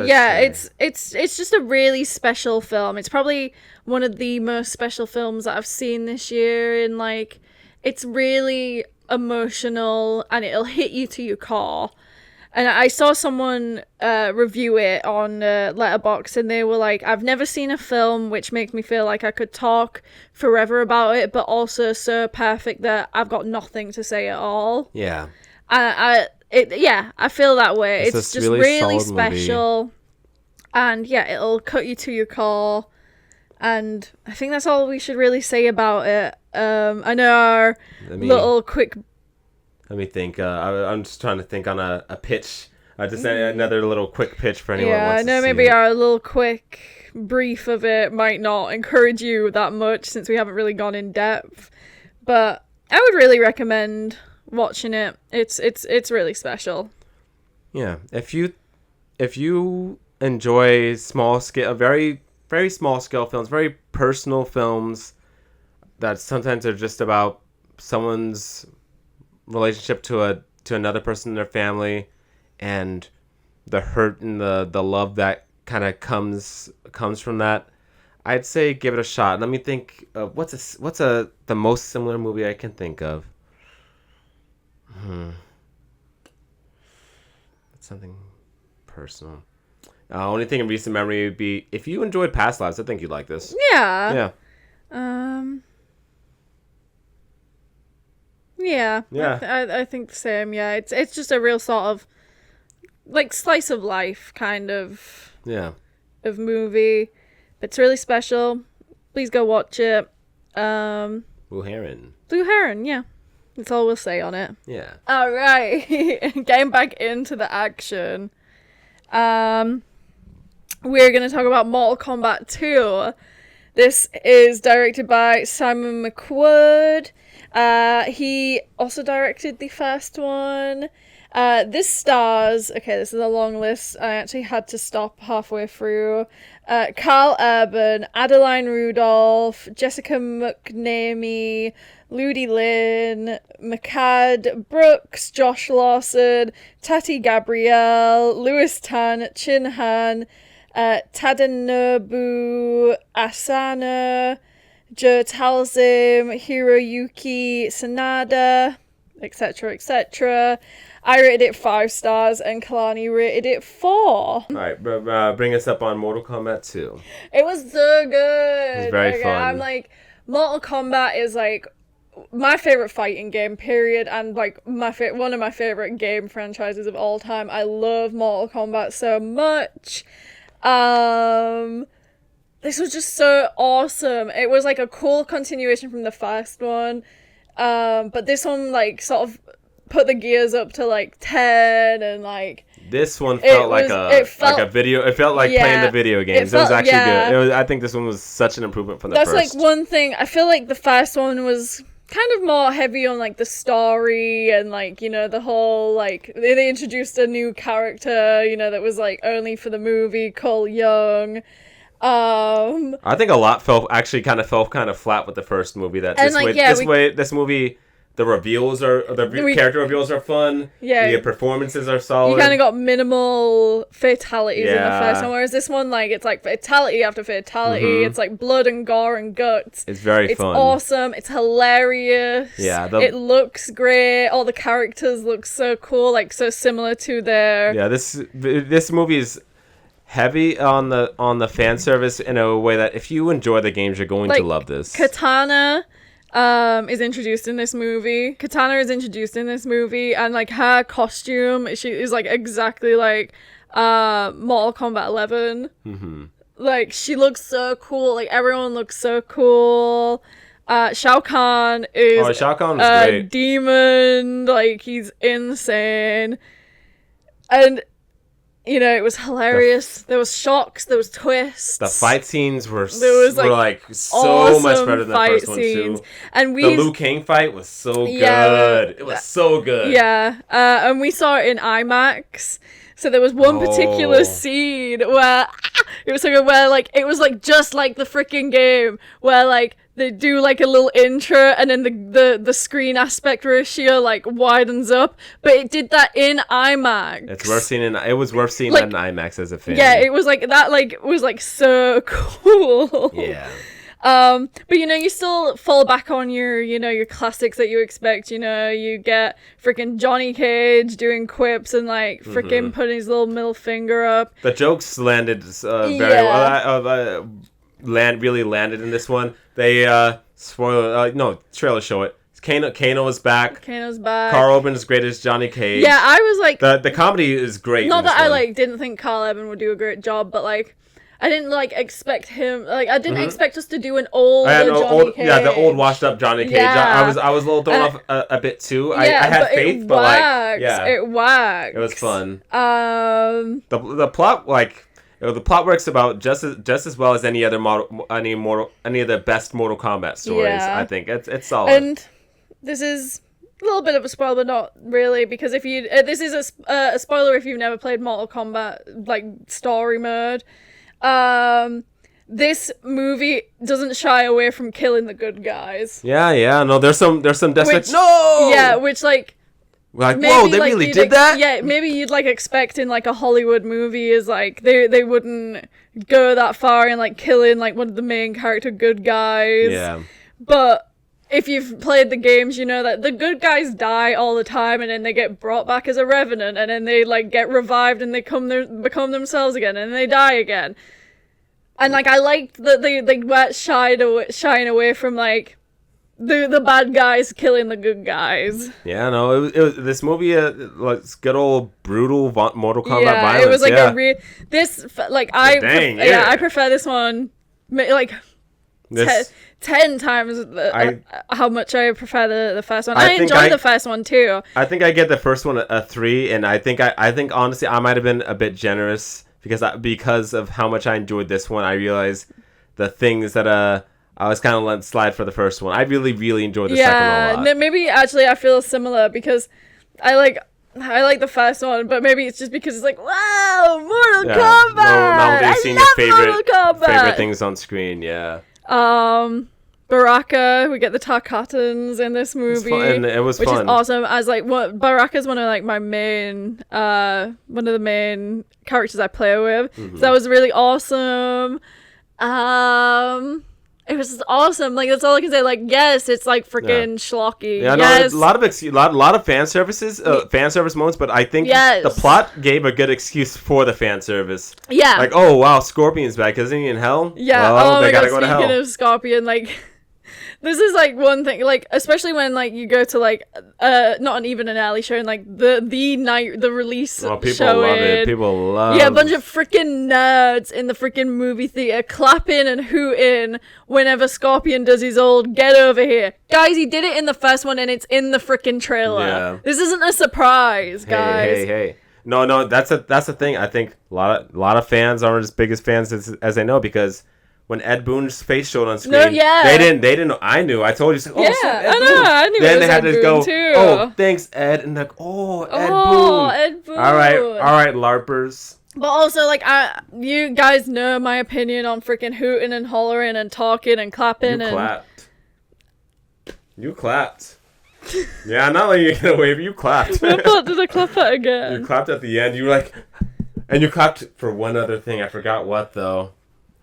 Speaker 1: yeah, it's just a really special film. It's probably one of the most special films that I've seen this year, and like it's really emotional and it'll hit you to your core. And I saw someone review it on Letterboxd, and they were like, I've never seen a film which makes me feel like I could talk forever about it, but also so perfect that I've got nothing to say at all.
Speaker 2: Yeah.
Speaker 1: I feel that way. It's just really special. Movie. And yeah, it'll cut you to your core. And I think that's all we should really say about it. I know our little quick...
Speaker 2: Let me think. I'm just trying to think on a pitch. Just another little quick pitch for anyone who wants to see it. Yeah, I know maybe our little quick brief of it might not encourage you that much since we haven't really gone in depth. But I would really recommend watching it. It's really special. Yeah, if you enjoy small scale, very very small scale films, very personal films that sometimes are just about someone's relationship to another person in their family, and the hurt and the love that kind of comes from that, I'd say give it a shot. Let me think. What's the most similar movie I can think of? Something personal. Only thing in recent memory would be, if you enjoyed Past Lives, I think you'd like this.
Speaker 1: Yeah. Yeah. Yeah. I think the same. Yeah. It's just a real sort of like slice of life kind of of movie. But it's really special. Please go watch it.
Speaker 2: Blue Heron.
Speaker 1: Blue Heron, yeah. That's all we'll say on it.
Speaker 2: Yeah.
Speaker 1: All right. Getting back into the action. We're going to talk about Mortal Kombat 2. This is directed by Simon McWood. He also directed the first one. This stars... Okay, this is a long list. I actually had to stop halfway through. Carl Urban, Adeline Rudolph, Jessica McNamee, Ludi Lin, Makad Brooks, Josh Lawson, Tati Gabrielle, Louis Tan, Chin Han, Tadanobu Asana, Joe Talzim, Hiroyuki Sanada, etc., etc. I rated it 5 stars and Kalani rated it 4.
Speaker 2: All right, bring us up on Mortal Kombat 2.
Speaker 1: It was so good.
Speaker 2: It was very fun.
Speaker 1: I'm like, Mortal Kombat is like my favorite fighting game, period, and like one of my favorite game franchises of all time. I love Mortal Kombat so much. This was just so awesome. It was like a cool continuation from the first one. But this one like sort of put the gears up to like 10, and like
Speaker 2: this one felt like a video. It felt like playing the video games. It was actually good. I think this one was such an improvement from the first.
Speaker 1: That's like one thing. I feel like the first one was kind of more heavy on like the story and like, you know, the whole like they introduced a new character, you know, that was like only for the movie, Cole Young.
Speaker 2: I think a lot fell kind of flat with the first movie. This movie, the character reveals are fun. Yeah, the performances are solid.
Speaker 1: You kind of got minimal fatalities in the first one, whereas this one, like, it's like fatality after fatality. Mm-hmm. It's like blood and gore and guts.
Speaker 2: It's fun. It's
Speaker 1: awesome. It's hilarious. Yeah, it looks great. All the characters look so cool, like so similar to their.
Speaker 2: Yeah, this movie is heavy on the fan service in a way that if you enjoy the games, you're going to love this.
Speaker 1: Katana is introduced in this movie. And like her costume, she is like exactly like Mortal Kombat 11. Mm-hmm. Like she looks so cool. Like everyone looks so cool. Shao Kahn is
Speaker 2: great.
Speaker 1: Demon. Like he's insane. And you know, it was hilarious. There was shocks. There was twists.
Speaker 2: The fight scenes were so awesome, much better than the first one too. And the Liu Kang fight was so good. It was so good.
Speaker 1: Yeah, and we saw it in IMAX. So there was one particular scene where it was so good, where like it was like just like the freaking game, where like they do like a little intro, and then the screen aspect ratio like widens up. But it did that in IMAX.
Speaker 2: It was worth seeing like, that in IMAX as a fan.
Speaker 1: Yeah, it was like that. Like it was like so cool.
Speaker 2: Yeah.
Speaker 1: But you still fall back on your classics that you expect. You get freaking Johnny Cage doing quips and like freaking putting his little middle finger up.
Speaker 2: The jokes landed very well. Really landed in this one. They trailer show it. Kano is back.
Speaker 1: Kano's back.
Speaker 2: Carl Urban is great as Johnny Cage.
Speaker 1: Yeah, I was like
Speaker 2: the comedy is great.
Speaker 1: Not that I like didn't think Carl Urban would do a great job, but like. I didn't like expect him. Like I didn't expect us to do an older Johnny Cage.
Speaker 2: Yeah, the old washed up Johnny Cage. Yeah. I was a little thrown off a bit too. I had faith, but like
Speaker 1: it worked.
Speaker 2: It was fun. The plot the plot works about just as well as any of the best Mortal Kombat stories. Yeah. I think it's solid.
Speaker 1: And this is a little bit of a spoiler, but not really, because if you this is a spoiler if you've never played Mortal Kombat like story mode. This movie doesn't shy away from killing the good guys.
Speaker 2: Yeah. No, there's some desperate.
Speaker 1: Which like
Speaker 2: whoa, they really did that?
Speaker 1: Yeah, maybe you'd like expect in like a Hollywood movie is like they wouldn't go that far in like killing like one of the main character good guys.
Speaker 2: Yeah.
Speaker 1: But if you've played the games, you know that the good guys die all the time, and then they get brought back as a revenant, and then they like get revived, and they become themselves again, and they die again. And like I liked that they weren't shying away from like the bad guys killing the good guys.
Speaker 2: Yeah, no, it was this movie like good old brutal Mortal Kombat violence.
Speaker 1: It was like I prefer this one like 10 times how much I prefer the first one. I enjoyed the first one too.
Speaker 2: I think I get the first one a 3, and I think honestly I might have been a bit generous because of how much I enjoyed this one. I realized the things that I was kind of letting slide for the first one. I really, really enjoyed the second one a lot.
Speaker 1: Yeah, maybe actually I feel similar because I like the first one, but maybe it's just because it's like, wow, Mortal Kombat!
Speaker 2: Now that you've seen your favorite things on screen, yeah.
Speaker 1: Baraka, we get the Tarkatans in this movie.
Speaker 2: It was fun.
Speaker 1: Which is awesome. As like Baraka's one of like my main one of the main characters I play with. So that was really awesome. It was just awesome. Like that's all I can say. Like yes, it's like freaking schlocky.
Speaker 2: Yeah,
Speaker 1: yes.
Speaker 2: No, a lot of fan service moments, but I think the plot gave a good excuse for the fan service.
Speaker 1: Yeah.
Speaker 2: Like, oh wow, Scorpion's back. Isn't he in hell?
Speaker 1: Yeah.
Speaker 2: Well, they gotta go to hell.
Speaker 1: Speaking of Scorpion, like this is like one thing, like especially when like you go to like not even an early show and like the night the release
Speaker 2: people
Speaker 1: showing.
Speaker 2: Love it. People love
Speaker 1: a bunch of freaking nerds in the freaking movie theater clapping and hooting whenever Scorpion does his old get over here. Guys, he did it in the first one and it's in the freaking trailer. Yeah. This isn't a surprise, guys.
Speaker 2: Hey. No, that's the thing. I think a lot of fans aren't as big as fans as they know, because when Ed Boon's face showed on screen, they didn't know. I knew. I told you. Oh,
Speaker 1: yeah, I knew.
Speaker 2: Then they had
Speaker 1: Ed
Speaker 2: to
Speaker 1: Boon
Speaker 2: go.
Speaker 1: Too.
Speaker 2: Oh, thanks, Ed, and like, Ed Boon. All right, LARPers.
Speaker 1: But also, like, you guys know my opinion on freaking hooting and hollering and talking and clapping.
Speaker 2: You clapped. Yeah, not like you're gonna wave. You clapped.
Speaker 1: What part did I clap at again?
Speaker 2: You clapped at the end. You were like, and you clapped for one other thing. I forgot what though.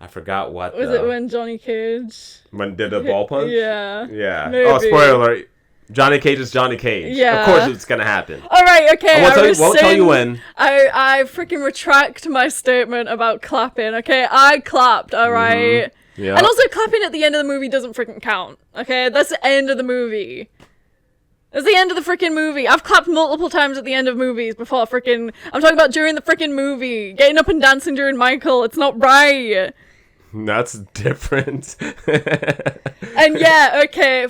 Speaker 2: Was
Speaker 1: it when Johnny Cage
Speaker 2: did the ball punch?
Speaker 1: Yeah.
Speaker 2: Maybe. Oh, spoiler alert. Johnny Cage is Johnny Cage. Yeah. Of course it's gonna happen.
Speaker 1: Alright, okay.
Speaker 2: I won't tell you when.
Speaker 1: I freaking retract my statement about clapping, okay? I clapped, alright? Mm-hmm. Yeah. And also clapping at the end of the movie doesn't freaking count. Okay? That's the end of the movie. That's the end of the freaking movie. I've clapped multiple times at the end of movies before freaking... I'm talking about during the freaking movie. Getting up and dancing during Michael. It's not right.
Speaker 2: That's different.
Speaker 1: And yeah, okay.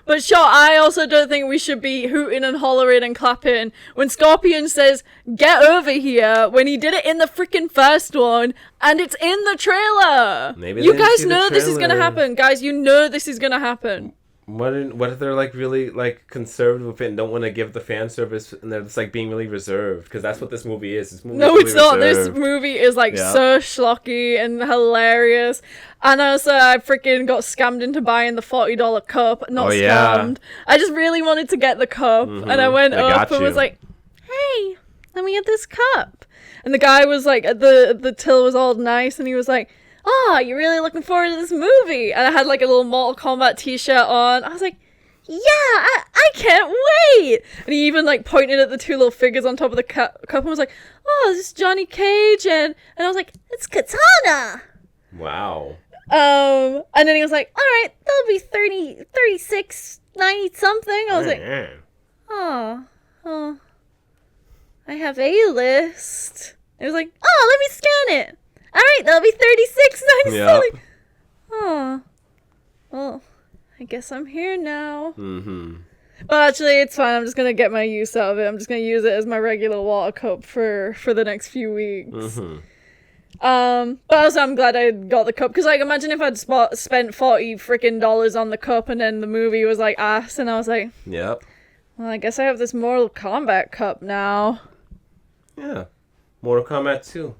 Speaker 1: But sure, I also don't think we should be hooting and hollering and clapping when Scorpion says, get over here, when he did it in the freaking first one, and it's in the trailer.
Speaker 2: Maybe
Speaker 1: you guys know this is going to happen. Guys, you know this is going to happen.
Speaker 2: What if they're like really like conservative with it and don't want to give the fan service and they're just like being really reserved? Because that's what this movie is. This movie
Speaker 1: no,
Speaker 2: is
Speaker 1: it's
Speaker 2: really
Speaker 1: not.
Speaker 2: reserved.
Speaker 1: This movie is like so schlocky and hilarious. And also, I freaking got scammed into buying the $40 cup. Not scammed. I just really wanted to get the cup, and I went up and was like, "Hey, let me get this cup." And the guy was like, the till was all nice, and he was like, "Oh, you're really looking forward to this movie?" And I had like a little Mortal Kombat t-shirt on. I was like, "Yeah, I can't wait!" And he even like pointed at the two little figures on top of the cup and was like, "Oh, this is Johnny Cage," and I was like, "It's Katana."
Speaker 2: Wow.
Speaker 1: And then he was like, "All right, that'll be 30, 36, 90 something." I was like, "Oh, I have A-list." It was like, "Oh, let me scan it. All right, that'll be 36.97.
Speaker 2: Yep.
Speaker 1: Oh, well, I guess I'm here now. Well, actually, it's fine. I'm just gonna get my use out of it. I'm just gonna use it as my regular water cup for the next few weeks. But also, I'm glad I got the cup because, like, imagine if I'd spent $40 freaking dollars on the cup and then the movie was like ass, and I was like,
Speaker 2: "Yep.
Speaker 1: Well, I guess I have this Mortal Kombat cup now."
Speaker 2: Yeah, Mortal Kombat II.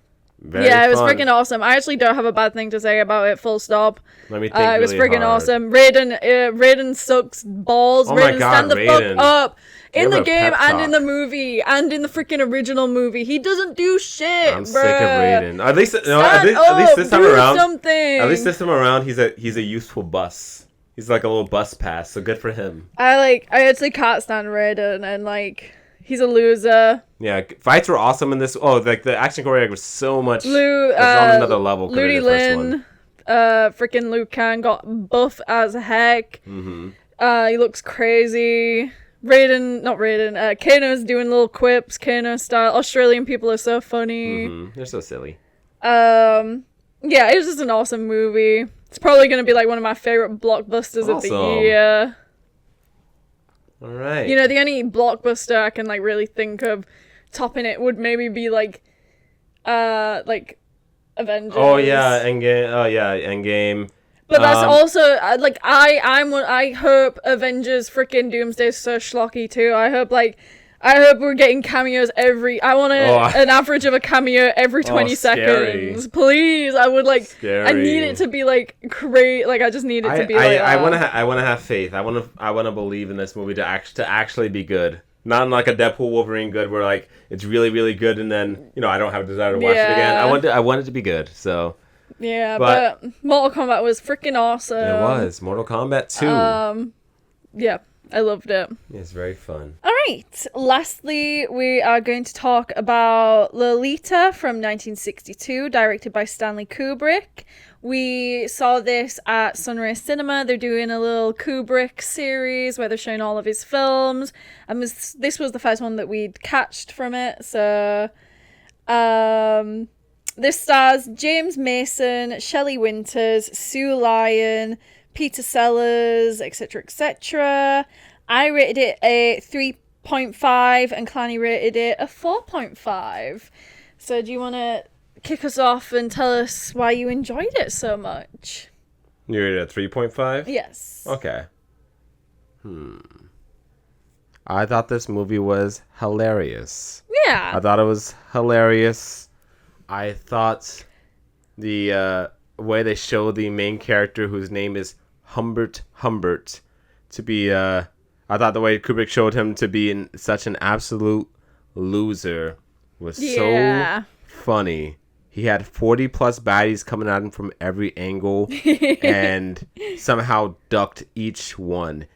Speaker 1: It was freaking awesome. I actually don't have a bad thing to say about it. Full stop.
Speaker 2: Let me think.
Speaker 1: It was freaking awesome. Raiden sucks balls.
Speaker 2: Oh
Speaker 1: Raiden,
Speaker 2: my God,
Speaker 1: stand the
Speaker 2: Raiden.
Speaker 1: fuck up. In the game
Speaker 2: pep
Speaker 1: and
Speaker 2: talk.
Speaker 1: in the movie and in the freaking original movie, he doesn't do shit.
Speaker 2: I'm
Speaker 1: bruh.
Speaker 2: sick of Raiden. At least this time
Speaker 1: do
Speaker 2: around.
Speaker 1: Something.
Speaker 2: At least this time around, he's a useful bus. He's like a little bus pass. So good for him.
Speaker 1: I actually can't stand Raiden, and like he's a loser.
Speaker 2: Yeah, fights were awesome in this. Oh, like the action choreography was so much.
Speaker 1: It's
Speaker 2: on another level.
Speaker 1: Ludi Lin, freaking Liu Kang got buff as heck. He looks crazy. Kano's doing little quips, Kano style. Australian people are so funny.
Speaker 2: They're so silly.
Speaker 1: Yeah, it was just an awesome movie. It's probably going to be like one of my favorite blockbusters of the year.
Speaker 2: All right.
Speaker 1: You know, the only blockbuster I can like really think of topping it would maybe be like Avengers.
Speaker 2: Oh yeah, Endgame. Oh yeah, Endgame.
Speaker 1: But that's also like I hope Avengers freaking Doomsday is so schlocky too. I hope we're getting cameos I want an average of a cameo every 20 seconds. Please, I would like. Scary. I need it to be like great. Like I just need it to be like.
Speaker 2: I want to have faith. I want to believe in this movie to actually be good. Not like a Deadpool Wolverine good where like it's really really good and then I don't have a desire to watch it again. I want it to be good. So.
Speaker 1: Yeah, but Mortal Kombat was freaking awesome.
Speaker 2: It was. Mortal Kombat 2.
Speaker 1: Yeah, I loved it.
Speaker 2: It's very fun.
Speaker 1: All right. Lastly, we are going to talk about Lolita from 1962, directed by Stanley Kubrick. We saw this at Sunray Cinema. They're doing a little Kubrick series where they're showing all of his films. And this was the first one that we'd catched from it. So, this stars James Mason, Shelley Winters, Sue Lyon, Peter Sellers, etc., etc. I rated it a 3.5 and Clanny rated it a 4.5. So do you want to kick us off and tell us why you enjoyed it so much?
Speaker 2: You rated it a 3.5?
Speaker 1: Yes.
Speaker 2: Okay. I thought this movie was hilarious.
Speaker 1: Yeah.
Speaker 2: I thought it was hilarious. I thought the way they show the main character, whose name is Humbert, to be... I thought the way Kubrick showed him to be such an absolute loser was so funny. He had 40 plus baddies coming at him from every angle and somehow ducked each one.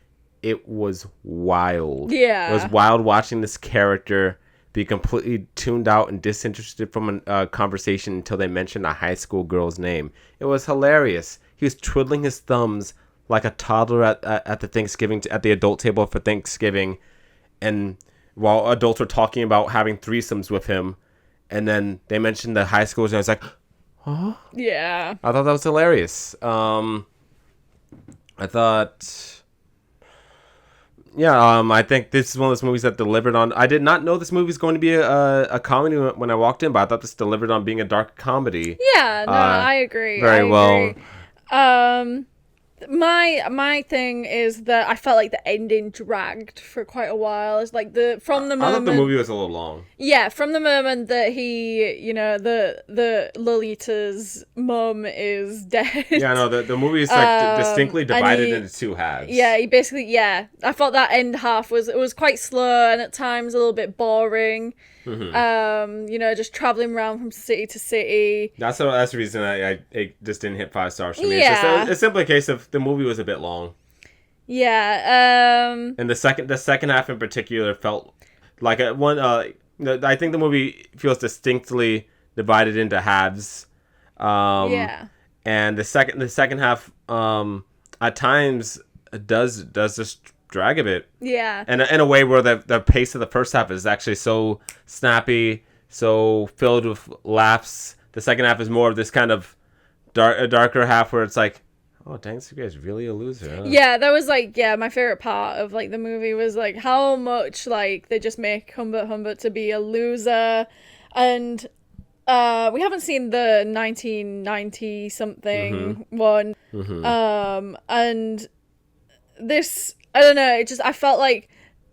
Speaker 2: It was wild.
Speaker 1: Yeah.
Speaker 2: It was wild watching this character be completely tuned out and disinterested from a conversation until they mentioned a high school girl's name. It was hilarious. He was twiddling his thumbs like a toddler at the adult table for Thanksgiving, and while adults were talking about having threesomes with him, and then they mentioned the high schoolers, and I was like, huh?
Speaker 1: Yeah.
Speaker 2: I thought that was hilarious. I think this is one of those movies that delivered on... I did not know this movie was going to be a comedy when I walked in, but I thought this delivered on being a dark comedy.
Speaker 1: Yeah, no, I agree.
Speaker 2: Very well.
Speaker 1: My thing is that I felt like the ending dragged for quite a while. It's like I thought the
Speaker 2: movie was a little long.
Speaker 1: Yeah, from the moment that the Lolita's mum is dead.
Speaker 2: Yeah, no, the movie is like distinctly divided into two halves.
Speaker 1: Yeah, I thought that end half was quite slow and at times a little bit boring. Mm-hmm. Just traveling around from city to city.
Speaker 2: That's the reason it just didn't hit 5 stars for me. Yeah. It's simply a case of the movie was a bit long.
Speaker 1: Yeah.
Speaker 2: And the second half in particular felt like one. I think the movie feels distinctly divided into halves. Yeah. And the second half at times does just drag a bit.
Speaker 1: Yeah.
Speaker 2: And in a way where the pace of the first half is actually so snappy, so filled with laughs. The second half is more of this kind of darker half where it's like, oh, dang, this guy's really a loser. Huh?
Speaker 1: Yeah, that was my favorite part of the movie was how much they just make Humbert to be a loser, and we haven't seen the 1990 something one, and this. I don't know, I felt like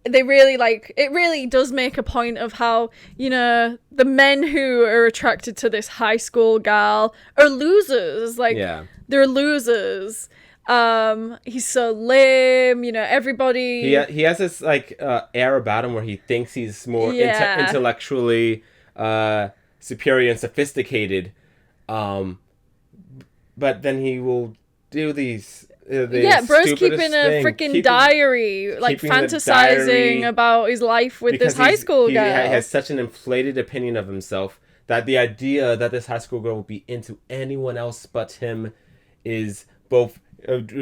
Speaker 1: they really it really does make a point of how, the men who are attracted to this high school gal are losers. They're losers. He's so lame, everybody.
Speaker 2: He has this air about him where he thinks he's more intellectually superior and sophisticated. But then he will do these
Speaker 1: bro's keeping a freaking diary, fantasizing about his life with this high school girl. He
Speaker 2: has such an inflated opinion of himself that the idea that this high school girl will be into anyone else but him is both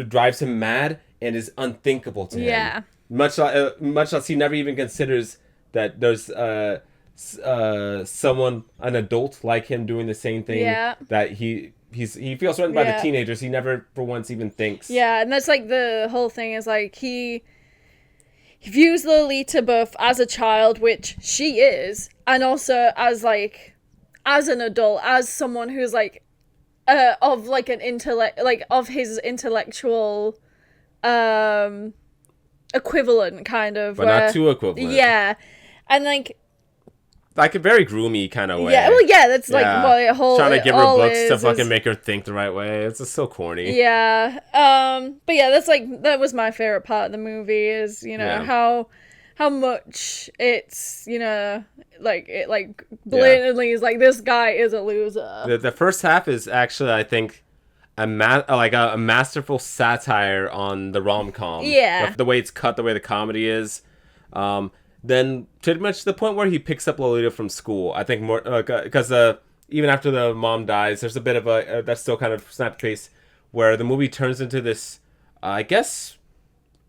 Speaker 2: drives him mad and is unthinkable to him. Yeah. Much less he never even considers that there's someone, an adult like him, doing the same thing. Yeah. That he feels threatened by the teenagers. He never for once even thinks.
Speaker 1: Yeah, and that's the whole thing is he views Lolita both as a child, which she is, and also as an adult, as someone who's of an intellect, of his intellectual equivalent, kind of,
Speaker 2: but not too equivalent.
Speaker 1: Yeah, and
Speaker 2: a very groomy kind of way.
Speaker 1: Yeah, well, yeah, that's what a whole.
Speaker 2: Trying to give her books to fucking make her think the right way. It's just so corny.
Speaker 1: Yeah. But yeah, that's that was my favorite part of the movie is, how much it's, blatantly is this guy is a loser.
Speaker 2: The first half is actually, I think, a masterful satire on the rom-com.
Speaker 1: Yeah.
Speaker 2: The way it's cut, the way the comedy is. Then pretty much the point where he picks up Lolita from school, I think more because even after the mom dies, there's a bit of that's still kind of snap face where the movie turns into this, I guess,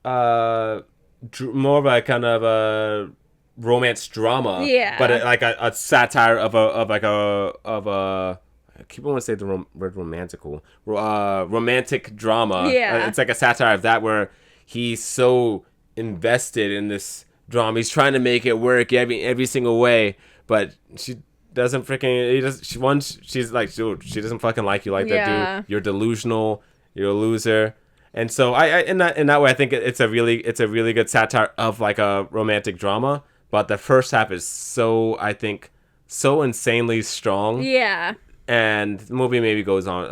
Speaker 2: more of a kind of a romance drama.
Speaker 1: Yeah.
Speaker 2: But a satire of a. I keep wanting to say the word romantical. Romantic drama.
Speaker 1: Yeah.
Speaker 2: It's like a satire of that where he's so invested in this drama. He's trying to make it work every single way, but she doesn't freaking. She's like, dude, she doesn't fucking like you like that, dude. You're delusional. You're a loser. And so I in that way, I think it's a really good satire of a romantic drama. But the first half is so insanely strong.
Speaker 1: Yeah.
Speaker 2: And the movie maybe goes on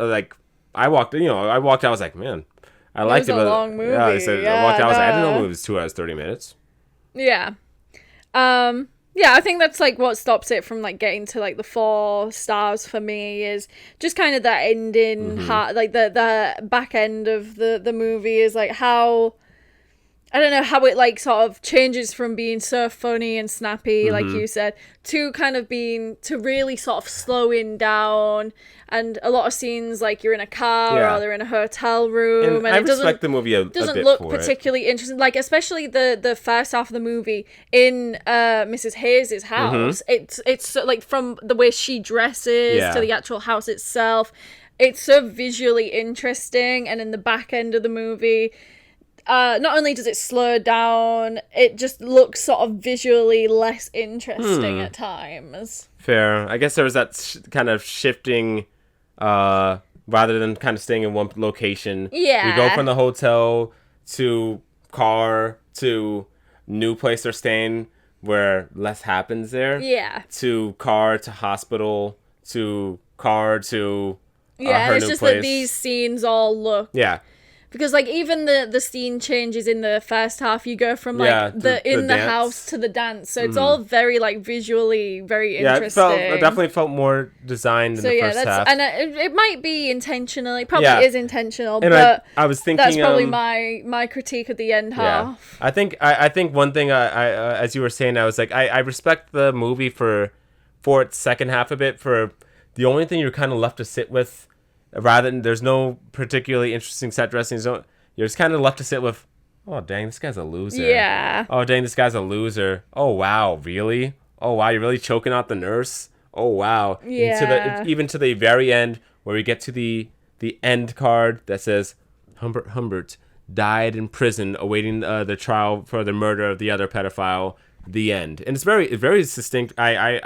Speaker 2: I walked out. I was like, man, I liked it.
Speaker 1: It was a long movie.
Speaker 2: Yeah, I walked out. I was like, I didn't know the movie was 2 hours 30 minutes.
Speaker 1: Yeah. Yeah, I think that's what stops it from getting to the 4 stars for me is just kind of that ending the back end of the movie is how I don't know how it sort of changes from being so funny and snappy, like you said, to kind of being to really sort of slowing down, and a lot of scenes you're in a car or they're in a hotel room, and
Speaker 2: I respect the movie a
Speaker 1: doesn't
Speaker 2: bit
Speaker 1: look
Speaker 2: for
Speaker 1: particularly interesting. Especially the first half of the movie in Mrs. Hayes' house. It's from the way she dresses to the actual house itself. It's so visually interesting, and in the back end of the movie. Not only does it slow down, it just looks sort of visually less interesting at times.
Speaker 2: Fair. I guess there was that kind of shifting rather than kind of staying in one location.
Speaker 1: Yeah.
Speaker 2: We go from the hotel to car to new place they're staying where less happens there.
Speaker 1: Yeah.
Speaker 2: To car to hospital to car to
Speaker 1: her it's new just place. That these scenes all look.
Speaker 2: Yeah.
Speaker 1: Because, like, even the scene changes in the first half. You go from, like, the house to the dance. So it's all very, like, visually very interesting.
Speaker 2: It definitely felt more designed in the first half.
Speaker 1: And it might be intentional. It probably is intentional. And but
Speaker 2: I was thinking...
Speaker 1: That's probably my critique of the end half.
Speaker 2: I think one thing, as you were saying, I was like, I respect the movie for its second half a bit. For the only thing you're kind of left to sit with... Rather than there's no particularly interesting set dressing, you're just kind of left to sit with, oh dang, this guy's a loser.
Speaker 1: Yeah.
Speaker 2: Oh dang, this guy's a loser. Oh wow, really? Oh wow, you're really choking out the nurse. Oh wow.
Speaker 1: Yeah.
Speaker 2: Even to the very end where we get to the end card that says Humbert died in prison awaiting the trial for the murder of the other pedophile. The end, and it's very succinct. I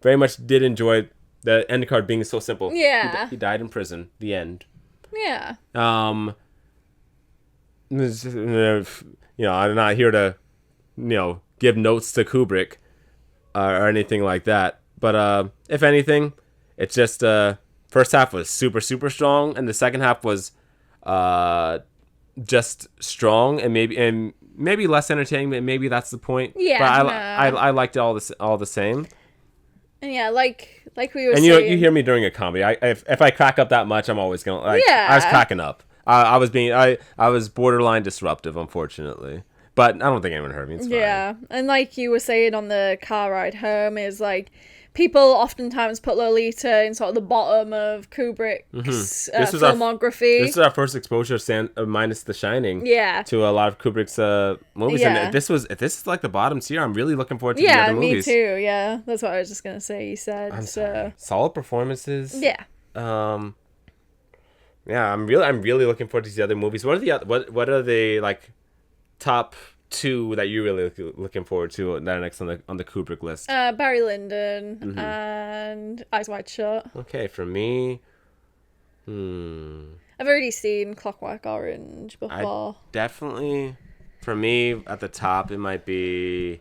Speaker 2: very much did enjoy the end card being so simple.
Speaker 1: Yeah.
Speaker 2: He died in prison. The end.
Speaker 1: Yeah.
Speaker 2: I'm not here to, give notes to Kubrick or anything like that. But if anything, it's just first half was super, super strong, and the second half was just strong and maybe less entertaining, but maybe that's the point.
Speaker 1: Yeah.
Speaker 2: But I liked it all the same.
Speaker 1: And yeah, like we were
Speaker 2: saying.
Speaker 1: And
Speaker 2: you hear me during a comedy. If I crack up that much, I'm always gonna I was cracking up. I was borderline disruptive, unfortunately. But I don't think anyone heard me. It's fine. Yeah,
Speaker 1: and like you were saying on the car ride home, is like people oftentimes put Lolita in sort of the bottom of Kubrick's filmography.
Speaker 2: This is our first exposure, minus The Shining.
Speaker 1: Yeah.
Speaker 2: To a lot of Kubrick's movies, and if this is like the bottom tier, I'm really looking forward to the other movies.
Speaker 1: Yeah, me too. Yeah, that's what I was just gonna say. You said
Speaker 2: I'm sorry. Solid performances.
Speaker 1: Yeah.
Speaker 2: Yeah, I'm really looking forward to the other movies. What are the like top two that you're really looking forward to that are next on the Kubrick list?
Speaker 1: Barry Lyndon and Eyes Wide Shut.
Speaker 2: Okay, for me,
Speaker 1: I've already seen Clockwork Orange before.
Speaker 2: Definitely, for me, at the top, it might be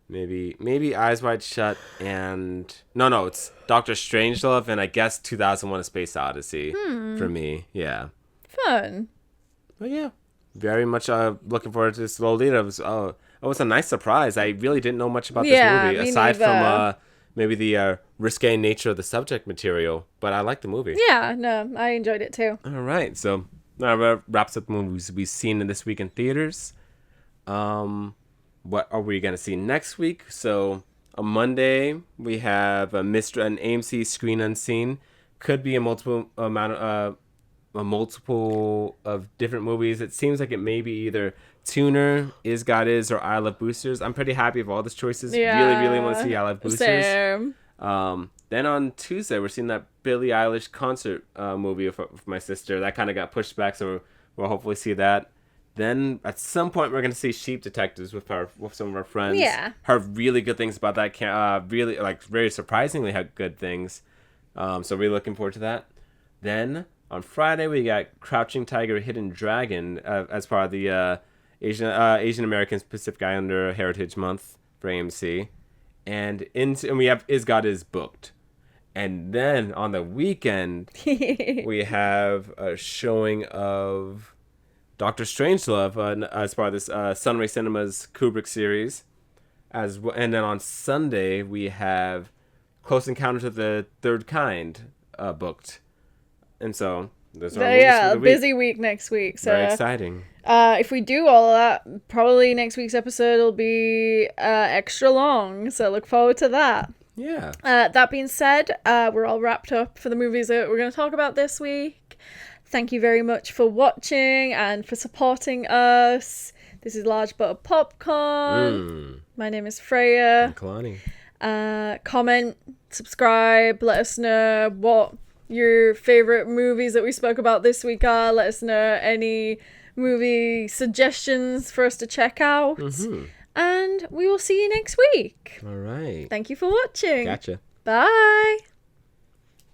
Speaker 2: maybe Eyes Wide Shut and no, it's Doctor Strangelove and I guess 2001: A Space Odyssey for me. Yeah.
Speaker 1: Fun.
Speaker 2: But yeah. Very much looking forward to this Lolita. It was a nice surprise. I really didn't know much about this movie aside from maybe the risque nature of the subject material. But I liked the movie.
Speaker 1: Yeah, no, I enjoyed it too.
Speaker 2: All right, so that wraps up the movies we've seen in this week in theaters. What are we gonna see next week? So on Monday we have an AMC Screen Unseen. Could be a multiple of different movies. It seems like it may be either Tuner, Is God Is, or I Love Boosters. I'm pretty happy with all these choices.
Speaker 1: Yeah,
Speaker 2: really want to see I Love Boosters.
Speaker 1: Same.
Speaker 2: Then on Tuesday, we're seeing that Billie Eilish concert movie with my sister. That kind of got pushed back, so we'll hopefully see that. Then at some point, we're going to see Sheep Detectives with some of our friends.
Speaker 1: Yeah.
Speaker 2: Heard really good things about that. Really, like, very surprisingly good things. So really looking forward to that. Then on Friday, we got Crouching Tiger, Hidden Dragon as part of the Asian American Pacific Islander Heritage Month for AMC. And we have Is God Is booked. And then on the weekend, we have a showing of Doctor Strangelove as part of this Sunray Cinemas Kubrick series. And then on Sunday, we have Close Encounters of the Third Kind booked. And so, those are
Speaker 1: a busy week next week. So
Speaker 2: very exciting.
Speaker 1: If we do all of that, probably next week's episode will be extra long. So look forward to that.
Speaker 2: Yeah.
Speaker 1: That being said, we're all wrapped up for the movies that we're going to talk about this week. Thank you very much for watching and for supporting us. This is Large Butter Popcorn. My name is Freya.
Speaker 2: I'm Kalani.
Speaker 1: Comment, subscribe, let us know what your favorite movies that we spoke about this week are. Let us know any movie suggestions for us to check out. And we will see you next week.
Speaker 2: All right.
Speaker 1: Thank you for watching.
Speaker 2: Gotcha.
Speaker 1: Bye.